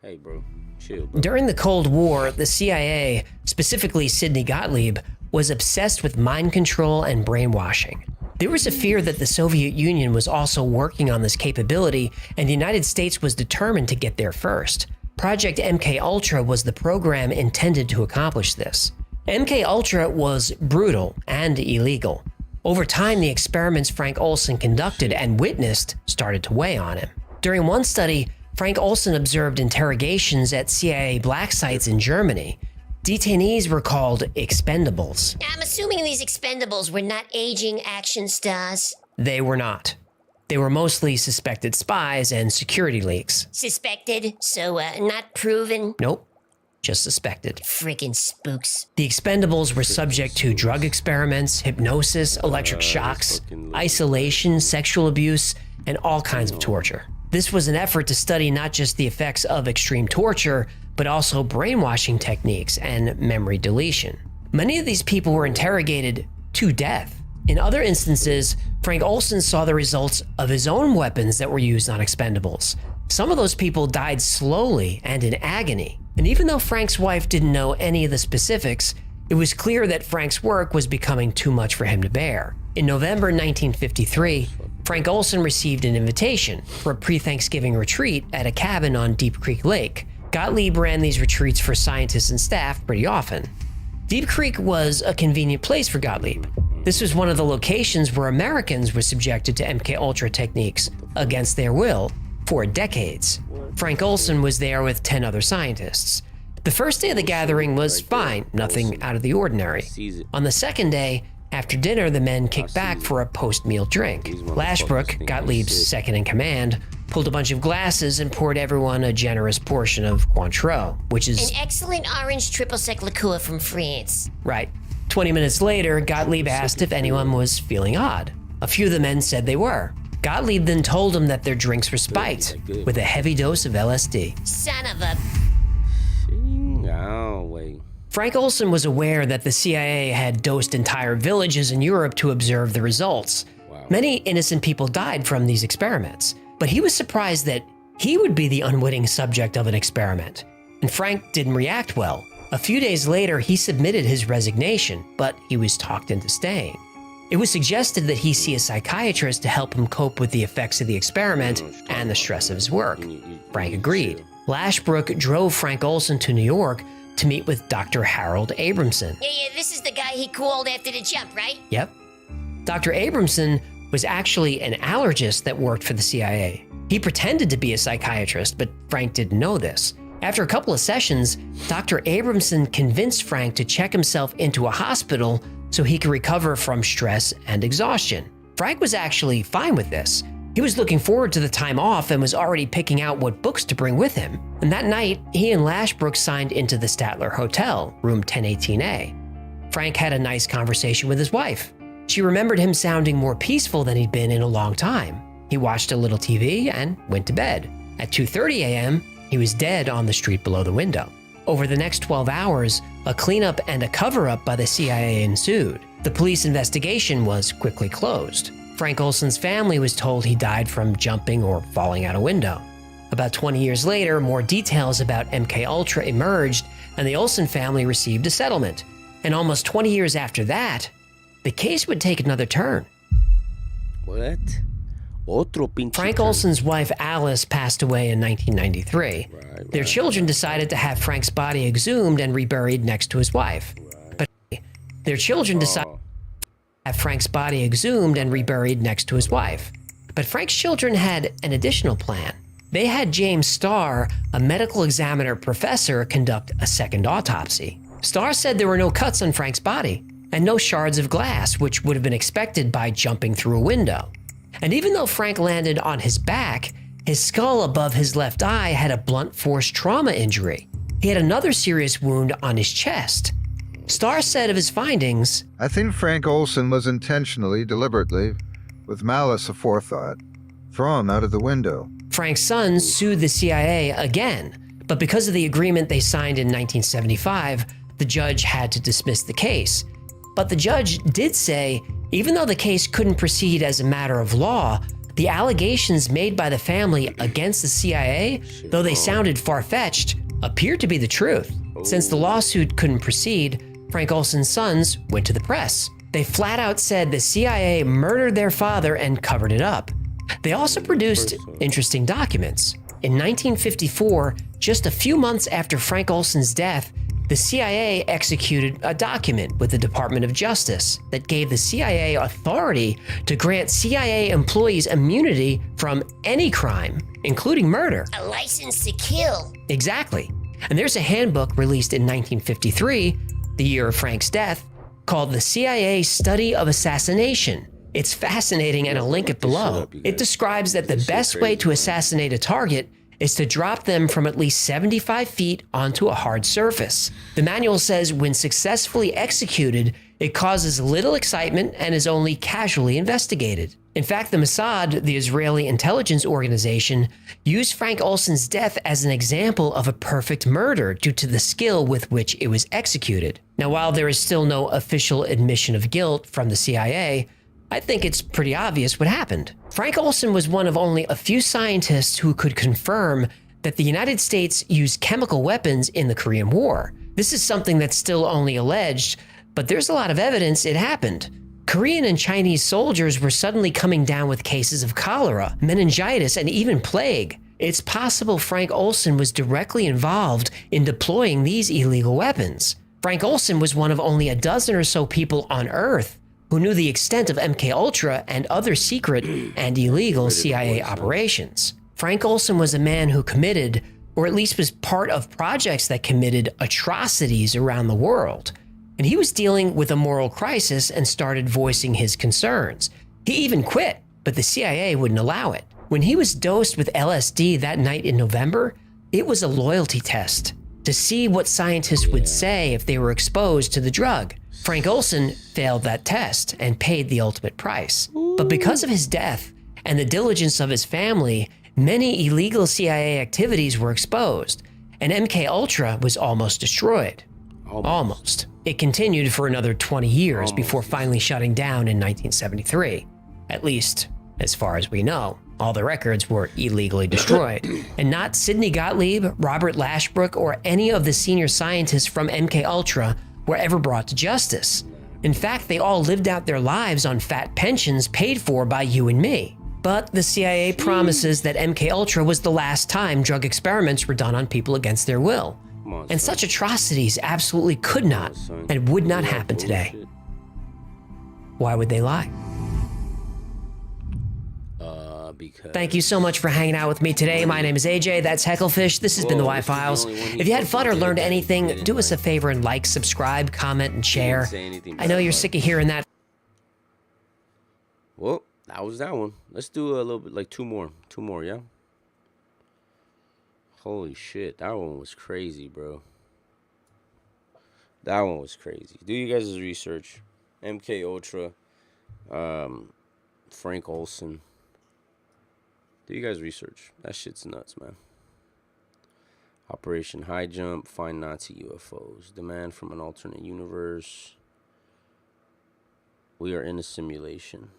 Hey, bro. Chill, bro.
During the Cold War, the CIA, specifically Sidney Gottlieb, was obsessed with mind control and brainwashing. There was a fear that the Soviet Union was also working on this capability, and the United States was determined to get there first. Project MK Ultra was the program intended to accomplish this. MK Ultra was brutal and illegal. Over time, the experiments Frank Olson conducted and witnessed started to weigh on him. During one study, Frank Olson observed interrogations at CIA black sites in Germany. Detainees were called expendables.
I'm assuming these expendables were not aging action stars.
They were not. They were mostly suspected spies and security leaks.
Suspected, so not proven.
Nope, just suspected.
Friggin' spooks.
The expendables were subject to drug experiments, hypnosis, electric shocks, isolation, sexual abuse, and all kinds of torture. This was an effort to study not just the effects of extreme torture, but also brainwashing techniques and memory deletion. Many of these people were interrogated to death. In other instances, Frank Olson saw the results of his own weapons that were used on expendables. Some of those people died slowly and in agony. And even though Frank's wife didn't know any of the specifics, it was clear that Frank's work was becoming too much for him to bear. In November 1953, Frank Olson received an invitation for a pre-Thanksgiving retreat at a cabin on Deep Creek Lake. Gottlieb ran these retreats for scientists and staff pretty often. Deep Creek was a convenient place for Gottlieb. This was one of the locations where Americans were subjected to MK-Ultra techniques against their will for decades. Frank Olson was there with 10 other scientists. The first day of the gathering was fine, nothing out of the ordinary. On the second day, after dinner, the men kicked back for a post-meal drink. Lashbrook, Gottlieb's second in command, pulled a bunch of glasses and poured everyone a generous portion of Cointreau, which is...
An excellent orange triple sec liqueur from France.
Right. 20 minutes later, Gottlieb asked if anyone was feeling odd. A few of the men said they were. Gottlieb then told them that their drinks were spiked with a heavy dose of LSD.
Son of a...
Oh, wait.
Frank Olson was aware that the CIA had dosed entire villages in Europe to observe the results.
Wow.
Many innocent people died from these experiments, but he was surprised that he would be the unwitting subject of an experiment. And Frank didn't react well. A few days later, he submitted his resignation, but he was talked into staying. It was suggested that he see a psychiatrist to help him cope with the effects of the experiment and the stress of his work. Frank agreed. Lashbrook drove Frank Olson to New York to meet with Dr. Harold Abramson.
Yeah, this is the guy he called after the jump, right?
Yep. Dr. Abramson was actually an allergist that worked for the CIA. He pretended to be a psychiatrist, but Frank didn't know this. After a couple of sessions, Dr. Abramson convinced Frank to check himself into a hospital so he could recover from stress and exhaustion. Frank was actually fine with this. He was looking forward to the time off and was already picking out what books to bring with him. And that night, he and Lashbrook signed into the Statler Hotel, room 1018A. Frank had a nice conversation with his wife. She remembered him sounding more peaceful than he'd been in a long time. He watched a little TV and went to bed. At 2:30 a.m., he was dead on the street below the window. Over the next 12 hours, a cleanup and a cover-up by the CIA ensued. The police investigation was quickly closed. Frank Olson's family was told he died from jumping or falling out a window. About 20 years later, more details about MK-Ultra emerged, and the Olson family received a settlement. And almost 20 years after that, the case would take another turn.
What? Otro pinche
Frank
turn.
Olson's wife Alice passed away in 1993. Their children decided to have Frank's body exhumed and reburied next to his wife. But their children decided to have Frank's body exhumed and reburied next to his wife. But Frank's children had an additional plan. They had James Starr, a medical examiner professor, conduct a second autopsy. Starr said there were no cuts on Frank's body. and no shards of glass, which would have been expected by jumping through a window. And even though Frank landed on his back, his skull above his left eye had a blunt force trauma injury. He had another serious wound on his chest. Starr said of his findings,
I think Frank Olson was intentionally, deliberately, with malice aforethought, throw him out of the window.
Frank's son sued the CIA again, but because of the agreement they signed in 1975, the judge had to dismiss the case. But the judge did say, even though the case couldn't proceed as a matter of law, the allegations made by the family against the CIA, though they sounded far-fetched, appeared to be the truth. Since the lawsuit couldn't proceed, Frank Olson's sons went to the press. They flat out said the CIA murdered their father and covered it up. They also produced interesting documents. In 1954, just a few months after Frank Olson's death, the CIA executed a document with the Department of Justice that gave the CIA authority to grant CIA employees immunity from any crime, including murder.
A license to kill.
Exactly. And there's a handbook released in 1953, the year of Frank's death, called the CIA Study of Assassination. It's fascinating, and I'll link it below. It describes that the best way to assassinate a target is to drop them from at least 75 feet onto a hard surface. The manual says when successfully executed, it causes little excitement and is only casually investigated. In fact, the Mossad, the Israeli intelligence organization, used Frank Olson's death as an example of a perfect murder due to the skill with which it was executed. Now, while there is still no official admission of guilt from the CIA, I think it's pretty obvious what happened. Frank Olson was one of only a few scientists who could confirm that the United States used chemical weapons in the Korean War. This is something that's still only alleged, but there's a lot of evidence it happened. Korean and Chinese soldiers were suddenly coming down with cases of cholera, meningitis, and even plague. It's possible Frank Olson was directly involved in deploying these illegal weapons. Frank Olson was one of only a dozen or so people on Earth who knew the extent of MKUltra and other secret and illegal CIA operations. Frank Olson was a man who committed, or at least was part of projects that committed atrocities around the world. And he was dealing with a moral crisis and started voicing his concerns. He even quit, but the CIA wouldn't allow it. When he was dosed with LSD that night in November, it was a loyalty test to see what scientists would say if they were exposed to the drug. Frank Olson failed that test and paid the ultimate price. But because of his death and the diligence of his family, many illegal CIA activities were exposed, and MKUltra was almost destroyed. Almost. It continued for another 20 years before finally shutting down in 1973. At least, as far as we know. All the records were illegally destroyed. And not Sidney Gottlieb, Robert Lashbrook, or any of the senior scientists from MKUltra were ever brought to justice. In fact, they all lived out their lives on fat pensions paid for by you and me. But the CIA promises that MKUltra was the last time drug experiments were done on people against their will. And such atrocities absolutely could not and would not happen today. Why would they lie?
Because
Thank you so much for hanging out with me today. My name is AJ, that's Hecklefish. This has been the Y-Files. If you had fun or learned anything, do us a favor and like, subscribe, comment, and share. I know you're sick of hearing that.
Well, that was that one. Let's do a little bit, like two more, yeah? Holy shit, that one was crazy, bro. That one was crazy. Do you guys' research. MKUltra, Frank Olson. Do you guys research? That shit's nuts, man. Operation High Jump, find Nazi UFOs. Demand from an alternate universe. We are in a simulation.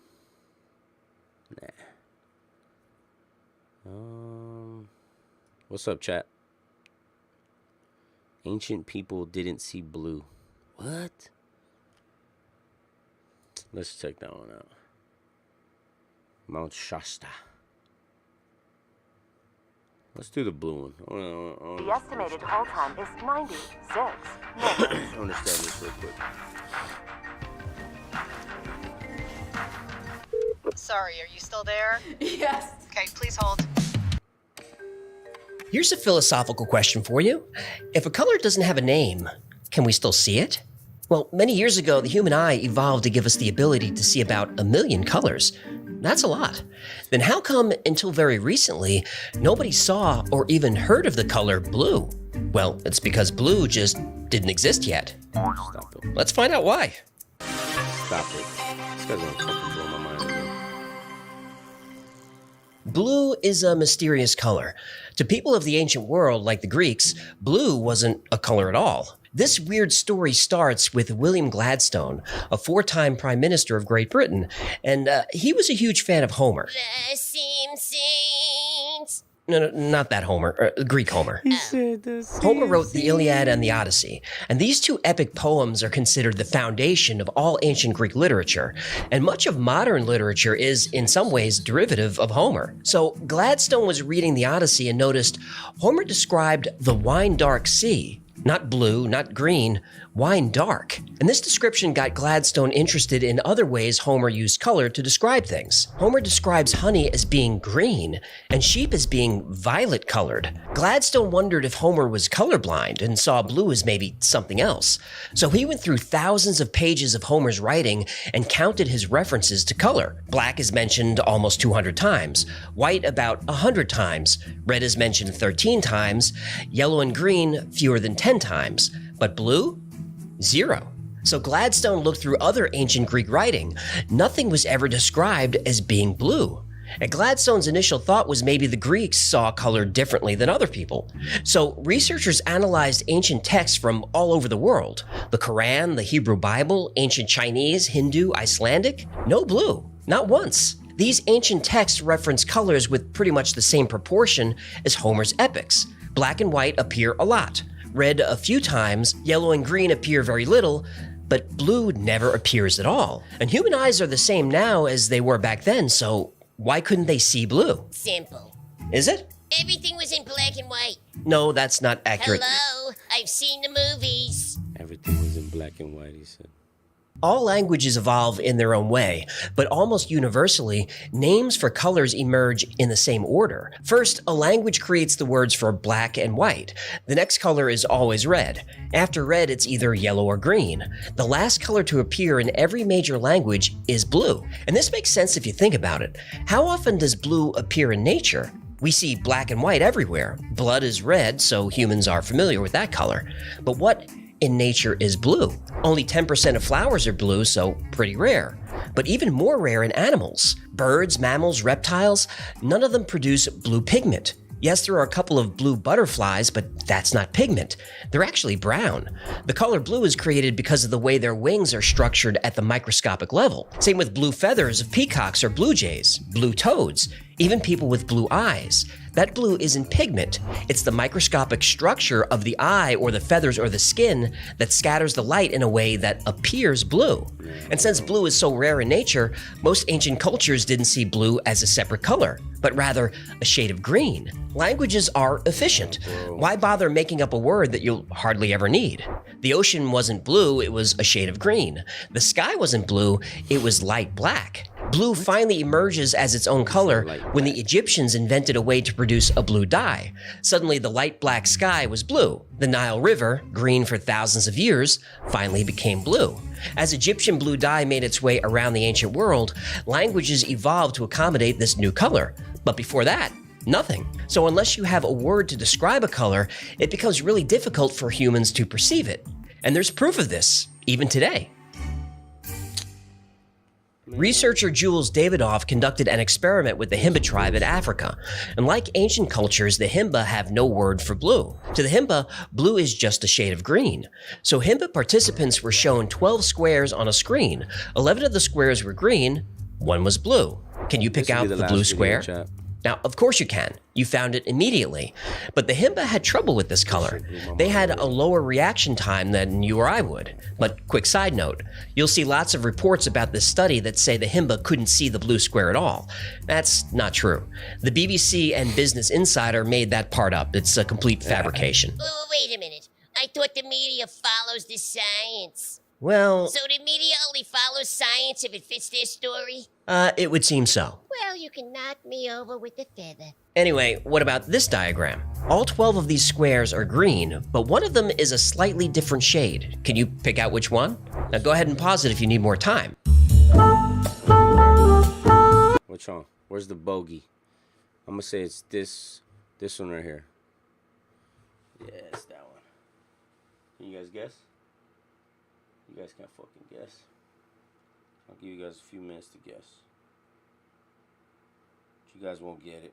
Nah. What's up, chat? Ancient people didn't see blue. What? Let's check that one out. Mount Shasta. Let's do the blue one.
The estimated hold time is 96 minutes.
Understand this real quick.
Sorry, are you still there?
Yes.
Okay, please hold.
Here's a philosophical question for you. If a color doesn't have a name, can we still see it? Well, many years ago, the human eye evolved to give us the ability to see about 1 million colors. That's a lot. Then how come, until very recently, nobody saw or even heard of the color blue? Well, it's because blue just didn't exist yet.
Stop it.
Let's find out why.
Stop it. This guy's gonna fucking blow my mind again.
Blue is a mysterious color. To people of the ancient world, like the Greeks, blue wasn't a color at all. This weird story starts with William Gladstone, a 4-time Prime Minister of Great Britain, and he was a huge fan of Homer.
The Simpsons.
No, not that Homer, Greek Homer. Homer wrote the Iliad and the Odyssey, and these two epic poems are considered the foundation of all ancient Greek literature, and much of modern literature is, in some ways, derivative of Homer. So Gladstone was reading the Odyssey and noticed Homer described the wine-dark sea. Not blue, not green, wine dark. And this description got Gladstone interested in other ways Homer used color to describe things. Homer describes honey as being green and sheep as being violet colored. Gladstone wondered if Homer was colorblind and saw blue as maybe something else. So he went through thousands of pages of Homer's writing and counted his references to color. Black is mentioned almost 200 times, white about 100 times, red is mentioned 13 times, yellow and green fewer than 10 times, but blue? 0. So Gladstone looked through other ancient Greek writing. Nothing was ever described as being blue. And Gladstone's initial thought was maybe the Greeks saw color differently than other people. So researchers analyzed ancient texts from all over the world. The Quran, the Hebrew Bible, ancient Chinese, Hindu, Icelandic. No blue, not once. These ancient texts reference colors with pretty much the same proportion as Homer's epics. Black and white appear a lot. Red a few times, yellow and green appear very little, but blue never appears at all. And human eyes are the same now as they were back then, so why couldn't they see blue?
Simple.
Is it?
Everything was in black and white.
No, that's not accurate.
Hello, I've seen the movies.
Everything was in black and white, he said.
All languages evolve in their own way, but almost universally, names for colors emerge in the same order. First, a language creates the words for black and white. The next color is always red. After red, it's either yellow or green. The last color to appear in every major language is blue. And this makes sense if you think about it. How often does blue appear in nature? We see black and white everywhere. Blood is red, so humans are familiar with that color. But what in nature is blue? Only 10% of flowers are blue, so pretty rare. But even more rare in animals. Birds, mammals, reptiles, none of them produce blue pigment. Yes, there are a couple of blue butterflies, but that's not pigment. They're actually brown. The color blue is created because of the way their wings are structured at the microscopic level. Same with blue feathers of peacocks or blue jays, blue toads, even people with blue eyes. That blue isn't pigment. It's the microscopic structure of the eye or the feathers or the skin that scatters the light in a way that appears blue. And since blue is so rare in nature, most ancient cultures didn't see blue as a separate color, but rather a shade of green. Languages are efficient. Why bother making up a word that you'll hardly ever need? The ocean wasn't blue, it was a shade of green. The sky wasn't blue, it was light black. Blue finally emerges as its own color when the Egyptians invented a way to produce a blue dye. Suddenly, the light black sky was blue. The Nile River, green for thousands of years, finally became blue. As Egyptian blue dye made its way around the ancient world, languages evolved to accommodate this new color. But before that, nothing. So unless you have a word to describe a color, it becomes really difficult for humans to perceive it. And there's proof of this, even today. Researcher Jules Davidoff conducted an experiment with the Himba tribe in Africa. And like ancient cultures, the Himba have no word for blue. To the Himba, blue is just a shade of green. So Himba participants were shown 12 squares on a screen. 11 of the squares were green, 1 was blue. Can you pick out the blue square? Now, of course you can. You found it immediately. But the Himba had trouble with this color. They had a lower reaction time than you or I would. But quick side note, you'll see lots of reports about this study that say the Himba couldn't see the blue square at all. That's not true. The BBC and Business Insider made that part up. It's a complete fabrication.
Oh, wait a minute. I thought the media follows the science.
Well,
So the media only follows science if it fits their story?
it would seem so.
Well, Well, you can knock me over with a feather.
Anyway, what about this diagram? All 12 of these squares are green, but one of them is a slightly different shade. Can you pick out which one? Now go ahead and pause it if you need more time.
Which one? Where's the bogey? I'm gonna say it's this one right here. Yeah, it's that one. Can you guys guess? You guys can't fucking guess. I'll give you guys a few minutes to guess. But you guys won't get it.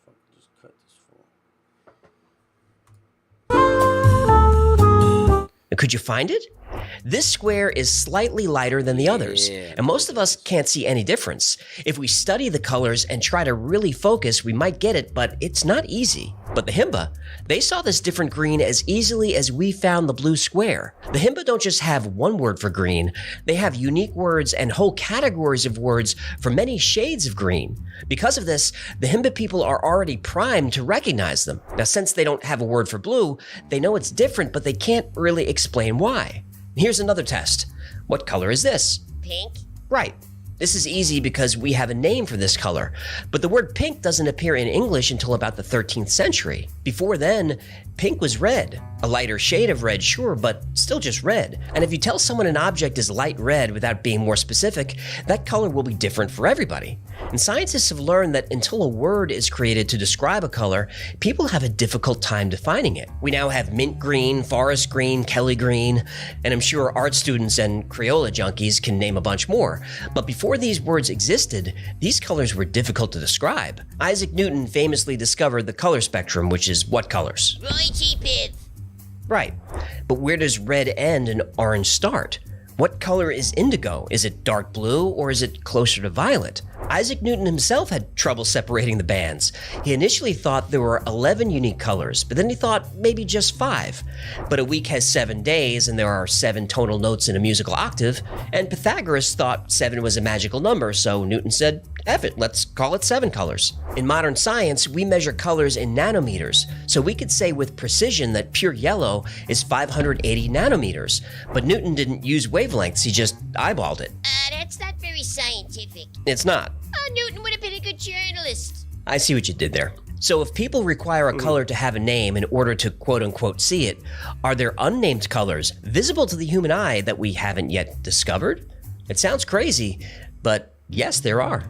Fuck, just cut this fool.
Could you find it? This square is slightly lighter than the others, and most of us can't see any difference. If we study the colors and try to really focus, we might get it, but it's not easy. But the Himba, they saw this different green as easily as we found the blue square. The Himba don't just have one word for green, they have unique words and whole categories of words for many shades of green. Because of this, the Himba people are already primed to recognize them. Now, since they don't have a word for blue, they know it's different, but they can't really explain why. Here's another test. What color is this?
Pink?
Right. This is easy because we have a name for this color, but the word pink doesn't appear in English until about the 13th century. Before then, pink was red. A lighter shade of red, sure, but still just red. And if you tell someone an object is light red without being more specific, that color will be different for everybody. And scientists have learned that until a word is created to describe a color, people have a difficult time defining it. We now have mint green, forest green, Kelly green, and I'm sure art students and Crayola junkies can name a bunch more. But before these words existed, these colors were difficult to describe. Isaac Newton famously discovered the color spectrum, which is what colors?
Righty, Piv.
Right. But where does red end and orange start? What color is indigo? Is it dark blue or is it closer to violet? Isaac Newton himself had trouble separating the bands. He initially thought there were 11 unique colors, but then he thought maybe just 5. But a week has 7 days and there are 7 tonal notes in a musical octave, and Pythagoras thought 7 was a magical number, so Newton said, F it, let's call it 7 colors. In modern science, we measure colors in nanometers, so we could say with precision that pure yellow is 580 nanometers. But Newton didn't use wavelengths, he just eyeballed it.
That's not very scientific.
It's not.
Oh, Newton would have been a good journalist.
I see what you did there. So if people require a color to have a name in order to quote-unquote see it, are there unnamed colors visible to the human eye that we haven't yet discovered? It sounds crazy, but yes, there are.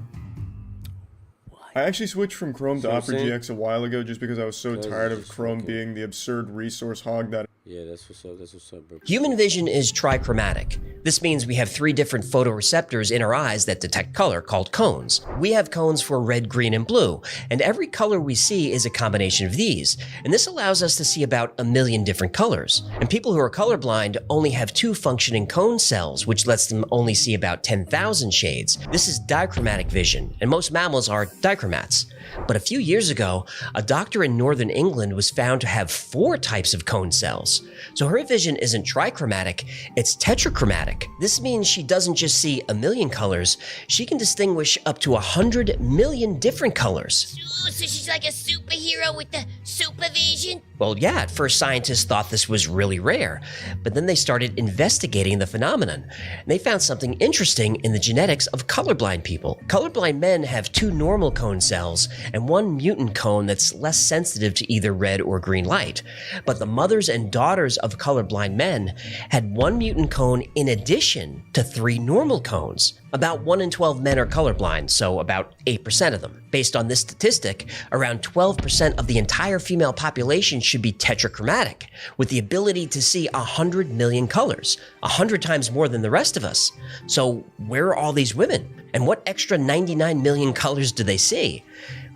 I actually switched from Chrome to
See what I'm
Opera
saying?
GX a while ago just because I was so
Guys,
tired of
just
Chrome
fucking-
being the absurd resource hog that
Yeah, that's what's up. That's what's up, bro.
Human vision is trichromatic. This means we have 3 different photoreceptors in our eyes that detect color, called cones. We have cones for red, green, and blue, and every color we see is a combination of these. And this allows us to see about 1 million different colors. And people who are colorblind only have 2 functioning cone cells, which lets them only see about 10,000 shades. This is dichromatic vision, and most mammals are dichromats. But a few years ago, a doctor in northern England was found to have 4 types of cone cells. So her vision isn't trichromatic, it's tetrachromatic. This means she doesn't just see 1 million colors, she can distinguish up to 100 million different colors.
Ooh, so she's like a superhero with the supervision?
Well, yeah, at first scientists thought this was really rare, but then they started investigating the phenomenon. And they found something interesting in the genetics of colorblind people. Colorblind men have 2 normal cone cells and 1 mutant cone that's less sensitive to either red or green light. But the mothers and daughters of colorblind men had 1 mutant cone in addition to 3 normal cones. About 1 in 12 men are colorblind, so about 8% of them. Based on this statistic, around 12% of the entire female population should be tetrachromatic, with the ability to see 100 million colors, 100 times more than the rest of us. So where are all these women? And what extra 99 million colors do they see?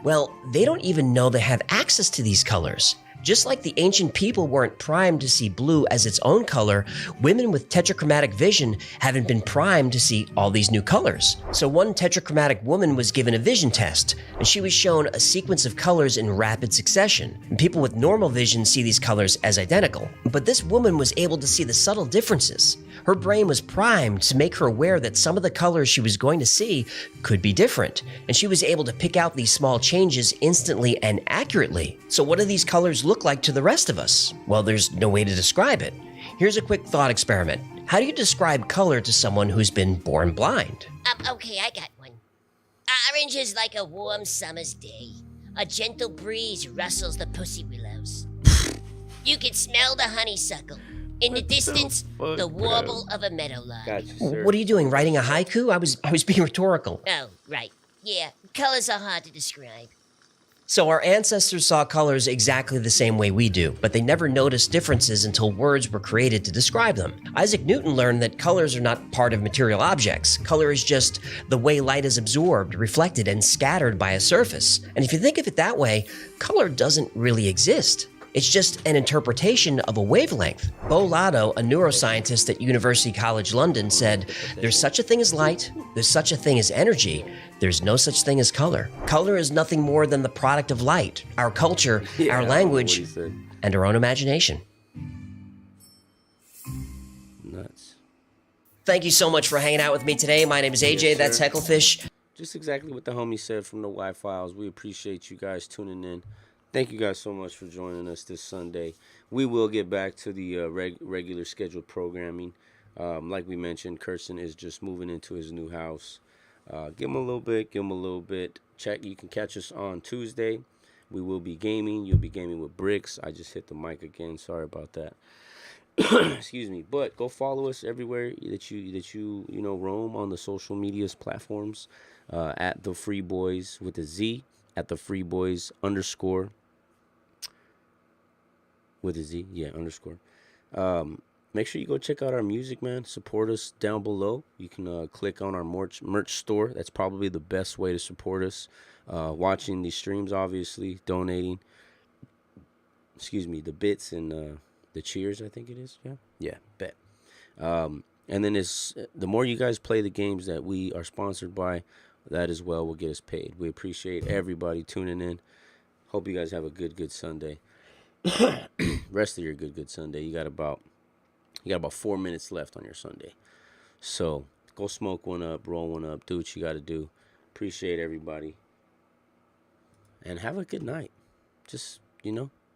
Well, they don't even know they have access to these colors. Just like the ancient people weren't primed to see blue as its own color, women with tetrachromatic vision haven't been primed to see all these new colors. So one tetrachromatic woman was given a vision test, and she was shown a sequence of colors in rapid succession. And people with normal vision see these colors as identical. But this woman was able to see the subtle differences. Her brain was primed to make her aware that some of the colors she was going to see could be different, and she was able to pick out these small changes instantly and accurately. So what do these colors look like to the rest of us? Well, there's no way to describe it. Here's a quick thought experiment. How do you describe color to someone who's been born blind?
Okay, I got one. Orange is like a warm summer's day. A gentle breeze rustles the pussy willows. You can smell the honeysuckle. In the distance, the warble of a meadowlark.
Gotcha, sir.
What are you doing, writing a haiku? I was being rhetorical.
Oh, right. Yeah, colors are hard to describe.
So our ancestors saw colors exactly the same way we do, but they never noticed differences until words were created to describe them. Isaac Newton learned that colors are not part of material objects. Color is just the way light is absorbed, reflected, and scattered by a surface. And if you think of it that way, color doesn't really exist. It's just an interpretation of a wavelength. Bo Lotto, a neuroscientist at University College London, said, "There's such a thing as light, there's such a thing as energy, there's no such thing as color. Color is nothing more than the product of light, our culture, our language, and our own imagination."
Nuts.
Thank you so much for hanging out with me today. My name is AJ,
Yes,
that's
sir.
Hecklefish.
Just exactly what the homie said from the Wi-Files. We appreciate you guys tuning in. Thank you guys so much for joining us this Sunday. We will get back to the regular scheduled programming. Like we mentioned, Kirsten is just moving into his new house. Give him a little bit. Check. You can catch us on Tuesday. We will be gaming. You'll be gaming with Bricks. I just hit the mic again. Sorry about that. Excuse me. But go follow us everywhere that you roam on the social medias platforms. At the Free Boys with a Z. At the Free Boys _ with a Z, yeah, _ Make sure you go check out our music, man. Support us down below. You can click on our merch store. That's probably the best way to support us. Watching these streams, obviously, donating. Excuse me, the bits and the cheers, I think it is. Yeah, bet. And then the more you guys play the games that we are sponsored by, that as well will get us paid. We appreciate everybody tuning in. Hope you guys have a good Sunday. Rest of your good Sunday. You got about 4 minutes left on your Sunday. So go smoke one up, roll one up, do what you got to do. Appreciate everybody. And have a good night. Just,